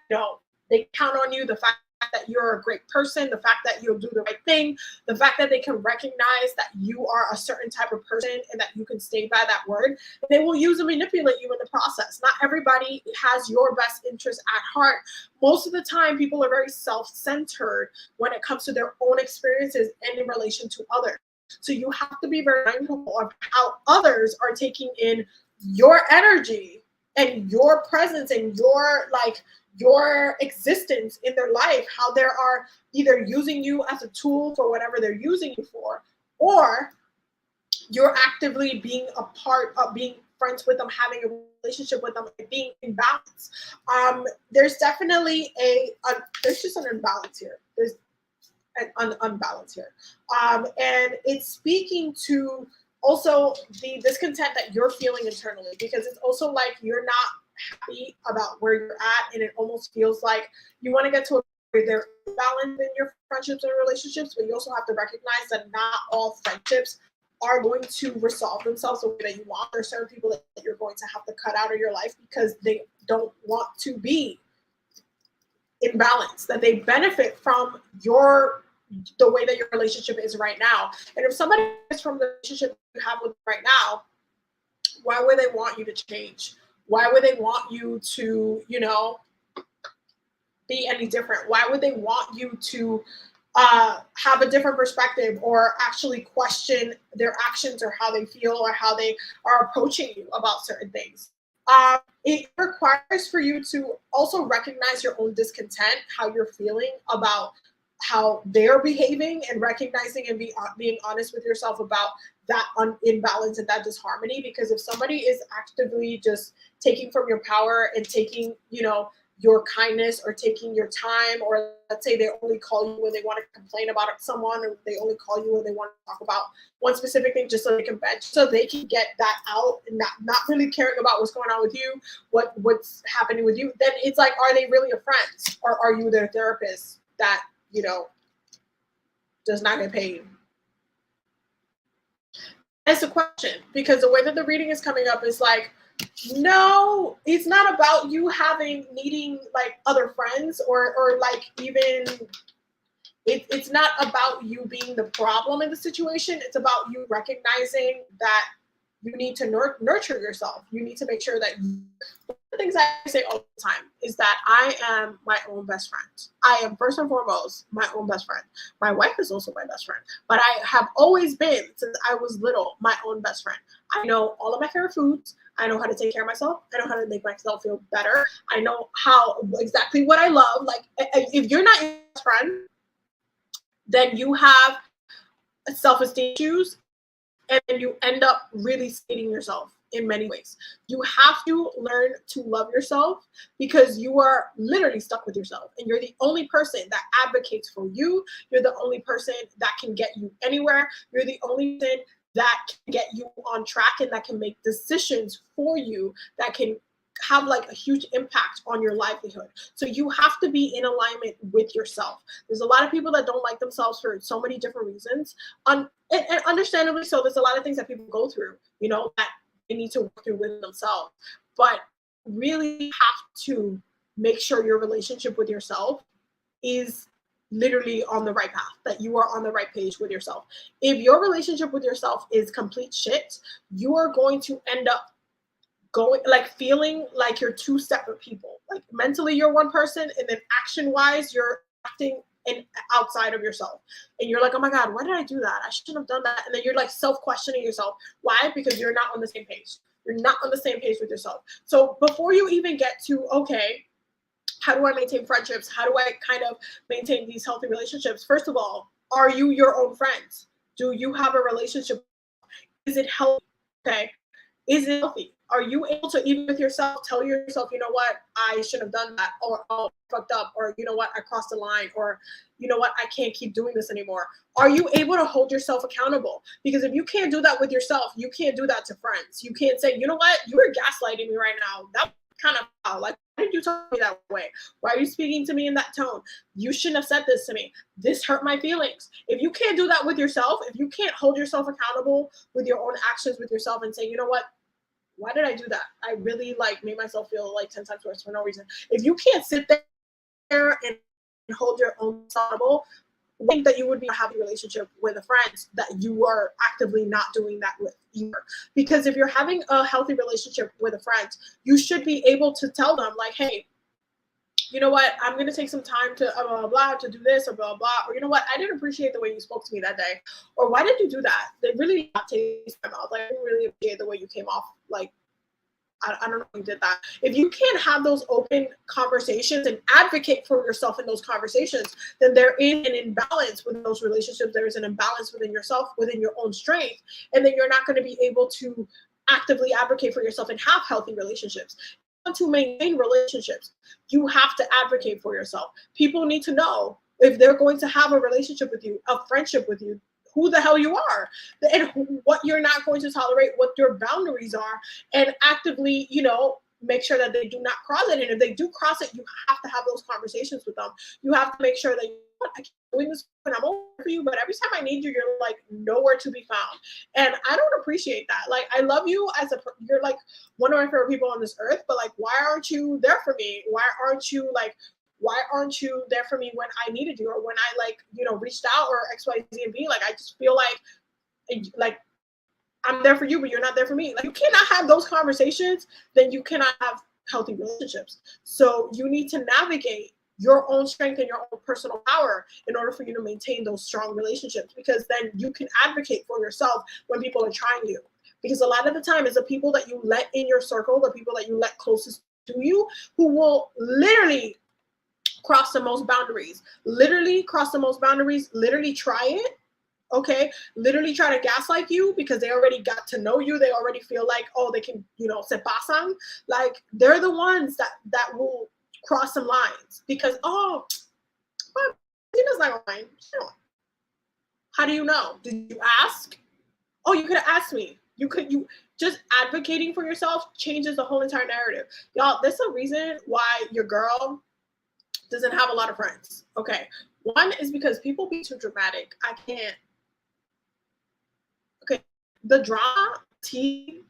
they count on you, the fact that you're a great person, the fact that you'll do the right thing, the fact that they can recognize that you are a certain type of person and that you can stay by that word. And they will use and manipulate you in the process. Not everybody has your best interest at heart. Most of the time, people are very self-centered when it comes to their own experiences and in relation to others. So you have to be very mindful of how others are taking in your energy and your presence and your existence in their life, how they are either using you as a tool for whatever they're using you for, or you're actively being a part of being friends with them, having a relationship with them, and being in balance. There's definitely there's just an imbalance here. There's an unbalance here. And it's speaking to also the discontent that you're feeling internally, because it's also like you're not happy about where you're at, and it almost feels like you want to get to a where there's balance in your friendships and relationships, but you also have to recognize that not all friendships are going to resolve themselves the way that you want. There are certain people that you're going to have to cut out of your life because they don't want to be in balance, that they benefit from the way that your relationship is right now. And if somebody is from the relationship you have with right now, why would they want you to change? Why would they want you to, be any different? Why would they want you to have a different perspective or actually question their actions or how they feel or how they are approaching you about certain things? It requires for you to also recognize your own discontent, how you're feeling about how they're behaving, and recognizing and being honest with yourself about that imbalance and that disharmony. Because if somebody is actively just taking from your power and taking, your kindness or taking your time, or let's say they only call you when they want to complain about someone, or they only call you when they want to talk about one specific thing just so they can vent, so they can get that out and not really caring about what's going on with you, what's happening with you, then it's like, are they really your friends, or are you their therapist that, does not get paid? That's the question, because the way that the reading is coming up is like, no, it's not about you needing like other friends or like even it's not about you being the problem in the situation. It's about you recognizing that you need to nurture yourself. You need to make sure that one of the things I say all the time is that I am my own best friend. I am first and foremost my own best friend. My wife is also my best friend, but I have always been, since I was little, my own best friend. I know all of my favorite foods. I know how to take care of myself. I know how to make myself feel better. I know exactly what I love. Like, if you're not your best friend, then you have self-esteem issues, and you end up really stating yourself in many ways. You have to learn to love yourself, because you are literally stuck with yourself, and you're the only person that advocates for you. You're the only person that can get you anywhere. You're the only person that can get you on track and that can make decisions for you that can have like a huge impact on your livelihood. So you have to be in alignment with yourself. There's a lot of people that don't like themselves for so many different reasons. And understandably so, there's a lot of things that people go through, that they need to work through with themselves. But really have to make sure your relationship with yourself is literally on the right path, that you are on the right page with yourself. If your relationship with yourself is complete shit, you are going to end up feeling like you're two separate people. Like, mentally you're one person, and then action wise you're acting outside of yourself, and you're like, oh my god, why did I do that? I shouldn't have done that. And then you're like self-questioning yourself. Why? Because you're not on the same page. You're not on the same page with yourself. So before you even get to, okay, how do I maintain friendships? How do I kind of maintain these healthy relationships? First of all, are you your own friends? Do you have a relationship? Is it healthy? Okay. Is it healthy? Are you able to, even with yourself, tell yourself, you know what, I should have done that, or oh, I fucked up, or you know what, I crossed the line, or you know what, I can't keep doing this anymore? Are you able to hold yourself accountable? Because if you can't do that with yourself, you can't do that to friends. You can't say, you know what, you were gaslighting me right now. That kind of foul. Like, why did you talk to me that way? Why are you speaking to me in that tone? You shouldn't have said this to me. This hurt my feelings. If you can't do that with yourself, if you can't hold yourself accountable with your own actions with yourself and say, you know what, why did I do that? I really made myself feel like 10 times worse for no reason. If you can't sit there and hold your own accountable, I think that you would be a happy relationship with a friend that you are actively not doing that with either. Because if you're having a healthy relationship with a friend, you should be able to tell them, like, hey, you know what, I'm going to take some time to blah, blah, blah, to do this, or blah, blah, or you know what, I didn't appreciate the way you spoke to me that day. Or why did you do that? They really not taste my mouth. Like, I didn't really appreciate the way you came off. Like, I don't know if you did that. If you can't have those open conversations and advocate for yourself in those conversations, then there is an imbalance within those relationships. There is an imbalance within yourself, within your own strength. And then you're not going to be able to actively advocate for yourself and have healthy relationships. To maintain relationships, you have to advocate for yourself. People need to know if they're going to have a relationship with you, a friendship with you, who the hell you are, and what you're not going to tolerate, what your boundaries are, and actively, make sure that they do not cross it. And if they do cross it, you have to have those conversations with them. You have to make sure that what, I keep doing this and I'm over for you, but every time I need you, you're like nowhere to be found. And I don't appreciate that. Like, I love you as you're like one of my favorite people on this earth, but like, why aren't you there for me? Why aren't you there for me when I needed you, or when I like, reached out, or X, Y, Z, and B? Like, I just feel like I'm there for you, but you're not there for me. Like, you cannot have those conversations, then you cannot have healthy relationships. So you need to navigate your own strength and your own personal power in order for you to maintain those strong relationships, because then you can advocate for yourself when people are trying you. Because a lot of the time, it's the people that you let in your circle, the people that you let closest to you, who will literally cross the most boundaries, literally try it. Okay, literally try to gaslight you because they already got to know you. They already feel like, oh, they can, se pasan. Like, they're the ones that will cross some lines because, oh, well, Tina's not lying. How do you know? Did you ask? Oh, you could have asked me. You just advocating for yourself changes the whole entire narrative. Y'all, there's a reason why your girl doesn't have a lot of friends. Okay, one is because people be too dramatic. I can't. Okay, the drama tea.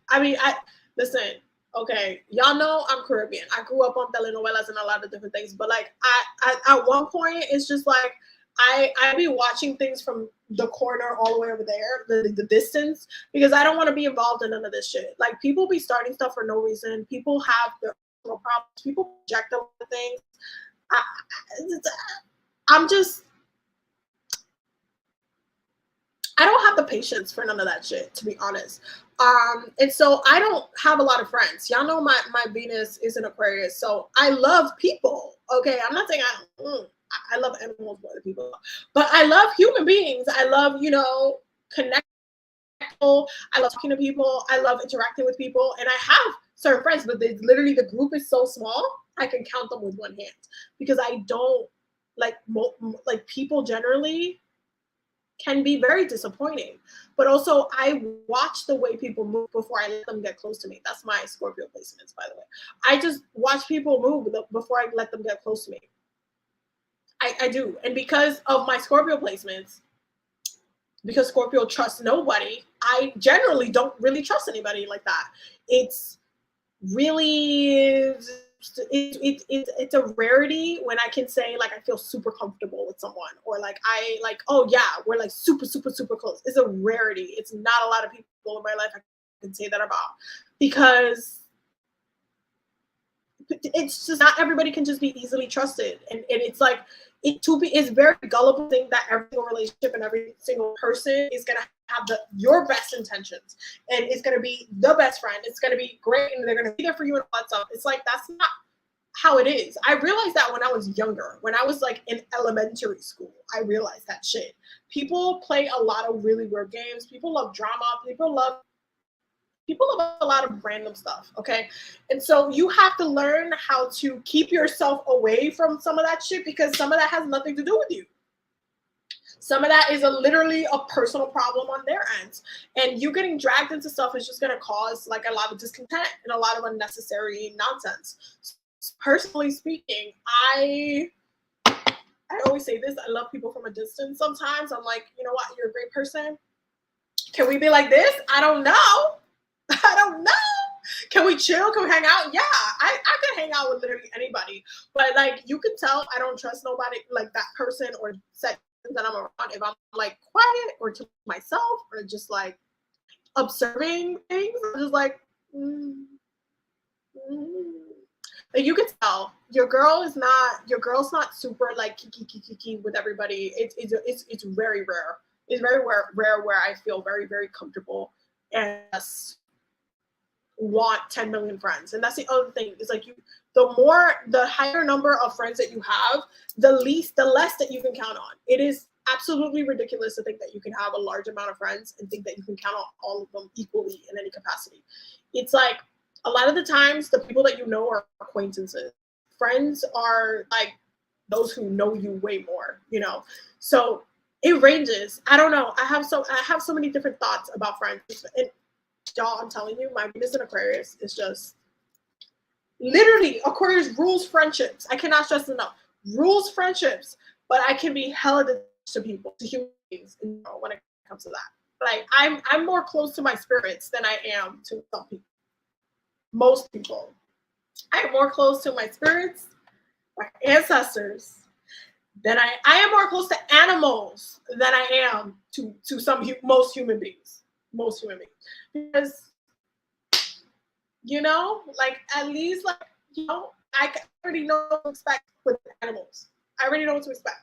Listen. Okay, y'all know I'm Caribbean. I grew up on telenovelas and a lot of different things, but like I at one point, it's just like I be watching things from the corner all the way over there, the distance, because I don't want to be involved in none of this shit. Like, people be starting stuff for no reason. People have their own problems. People project over things. I don't have the patience for none of that shit, to be honest. And so I don't have a lot of friends. Y'all know my Venus is an Aquarius, so I love people. Okay, I'm not saying I love animals more than people, but I love human beings. I love, connecting. I love talking to people. I love interacting with people, and I have certain friends, but literally the group is so small, I can count them with one hand, because I don't like people generally can be very disappointing. But also, I watch the way people move before I let them get close to me. That's my Scorpio placements, by the way. I just watch people move before I let them get close to me. I do. And because of my Scorpio placements, because Scorpio trusts nobody, I generally don't really trust anybody like that. It's really... it's a rarity when I can say, like, I feel super comfortable with someone, or like oh yeah, we're like super close. It's a rarity. It's not a lot of people in my life I can say that about, because it's just not everybody can just be easily trusted, and it's like it's very gullible thing that every single relationship and every single person is gonna have your best intentions, and it's gonna be the best friend. It's gonna be great, and they're gonna be there for you and all that stuff. It's like, that's not how it is. I realized that when I was younger, when I was like in elementary school, I realized that shit. People play a lot of really weird games. People love drama. People love a lot of random stuff, okay? And so you have to learn how to keep yourself away from some of that shit, because some of that has nothing to do with you. Some of that is literally a personal problem on their end. And you getting dragged into stuff is just going to cause like a lot of discontent and a lot of unnecessary nonsense. Personally speaking, I always say this, I love people from a distance sometimes. I'm like, you know what? You're a great person. Can we be like this? I don't know. Can we chill? Can we hang out? Yeah, I could hang out with literally anybody. But like, you can tell I don't trust nobody, like that person or set that I'm around, if I'm like quiet or to myself or just like observing things. I'm just like, Like, you can tell your girl's not super like kiki with everybody. It's very rare. It's very rare where I feel very, very comfortable and want 10 million friends. And that's the other thing, is like, the higher number of friends that you have, the less that you can count on. It is absolutely ridiculous to think that you can have a large amount of friends and think that you can count on all of them equally in any capacity. It's like, a lot of the times the people that you know are acquaintances. Friends are like those who know you way more, So it ranges. I don't know. I have so many different thoughts about friends. And y'all, I'm telling you, my Venus in Aquarius is just literally, Aquarius rules friendships. I cannot stress enough. Rules friendships. but I can be hella detached to people, to human beings, you know, when it comes to that. Like I'm more close to my spirits than I am to some people. Most people. I am more close to my spirits, my ancestors, than I am more close to animals than I am to most human beings. Most human beings. Because, you know, like at least like, you know, I already know what to expect with animals. I already know what to expect.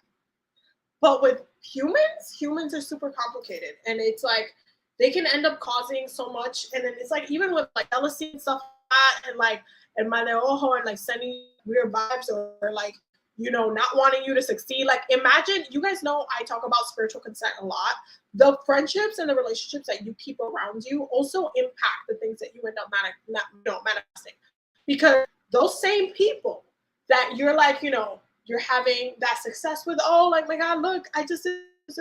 But with humans are super complicated. And it's like they can end up causing so much. And then it's like even with like jealousy and stuff like that, and like and my ojo and like sending weird vibes or like, you know, not wanting you to succeed. Like imagine, you guys know I talk about spiritual consent a lot. The friendships and the relationships that you keep around you also impact the things that you end up manifesting. Because those same people that you're like, you know, you're having that success with, oh, like, my God, look, I just did this,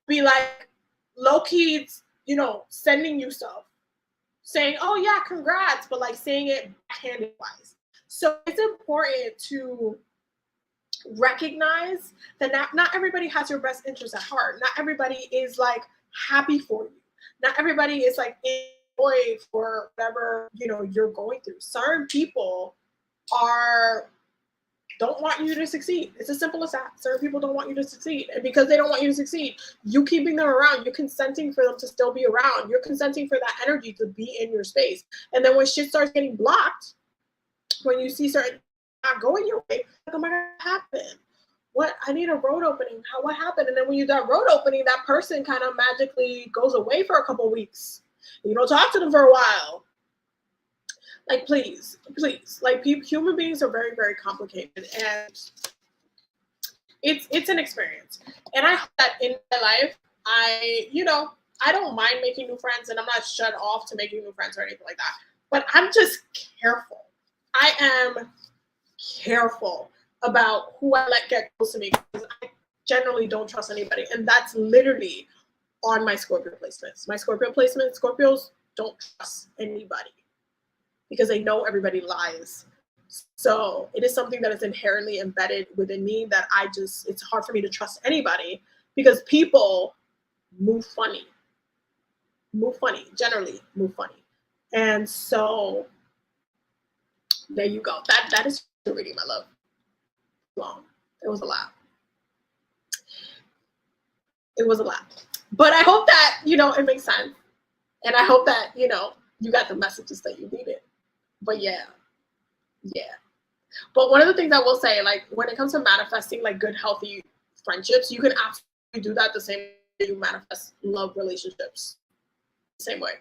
be like low key, you know, sending you stuff, saying, oh yeah, congrats, but like saying it backhanded wise. So it's important to recognize that not everybody has your best interest at heart. Not everybody is like happy for you. Not everybody is like enjoy for whatever, you know, you're going through. Certain people don't want you to succeed. It's as simple as that. Certain people don't want you to succeed. And because they don't want you to succeed, you keeping them around, you're consenting for them to still be around. You're consenting for that energy to be in your space. And then when shit starts getting blocked, when you see certain not going your way, like, oh my God, what happened? What? I need a road opening. What happened? And then when you that road opening, that person kind of magically goes away for a couple of weeks. You don't talk to them for a while. Like, please, like human beings are very, very complicated, and it's an experience. And I hope that in my life, I don't mind making new friends, and I'm not shut off to making new friends or anything like that. But I'm just careful. I am careful about who I let get close to me, because I generally don't trust anybody, and that's literally on my Scorpio placements. My Scorpio placements, Scorpios don't trust anybody, because they know everybody lies. So it is something that is inherently embedded within me that it's hard for me to trust anybody, because people move funny, generally move funny. And so there you go. That is the reading, my love. Long. It was a lot. It was a lot. But I hope that, you know, it makes sense. And I hope that, you know, you got the messages that you needed. But yeah. But one of the things I will say, like, when it comes to manifesting like good, healthy friendships, you can absolutely do that the same way you manifest love relationships. The same way.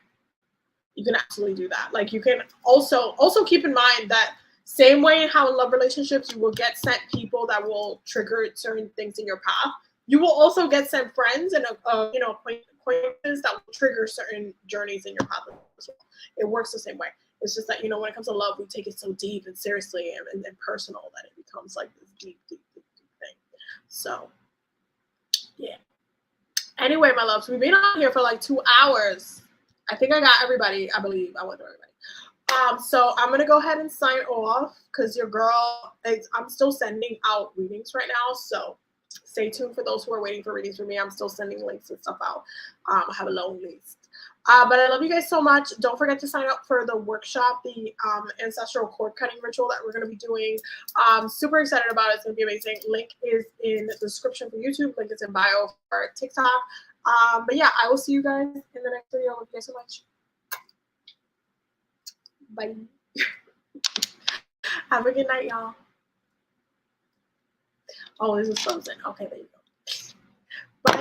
You can absolutely do that. Like, you can also keep in mind that same way in how in love relationships you will get sent people that will trigger certain things in your path, you will also get sent friends and acquaintances that will trigger certain journeys in your path as well. It works the same way. It's just that, you know, when it comes to love, we take it so deep and seriously and personal that it becomes like this deep thing. So, yeah. Anyway, my loves, we've been on here for like 2 hours. I think I got everybody. I believe I went through everybody. So I'm going to go ahead and sign off, because your girl, I'm still sending out readings right now. So stay tuned for those who are waiting for readings from me. I'm still sending links and stuff out. I have a long list. But I love you guys so much. Don't forget to sign up for the workshop, the ancestral cord cutting ritual that we're going to be doing. Super excited about it. It's going to be amazing. Link is in the description for YouTube. Link is in bio for TikTok. But yeah, I will see you guys in the next video. Love you guys so much. Bye. Have a good night, y'all. Oh, this is frozen. Okay, there you go.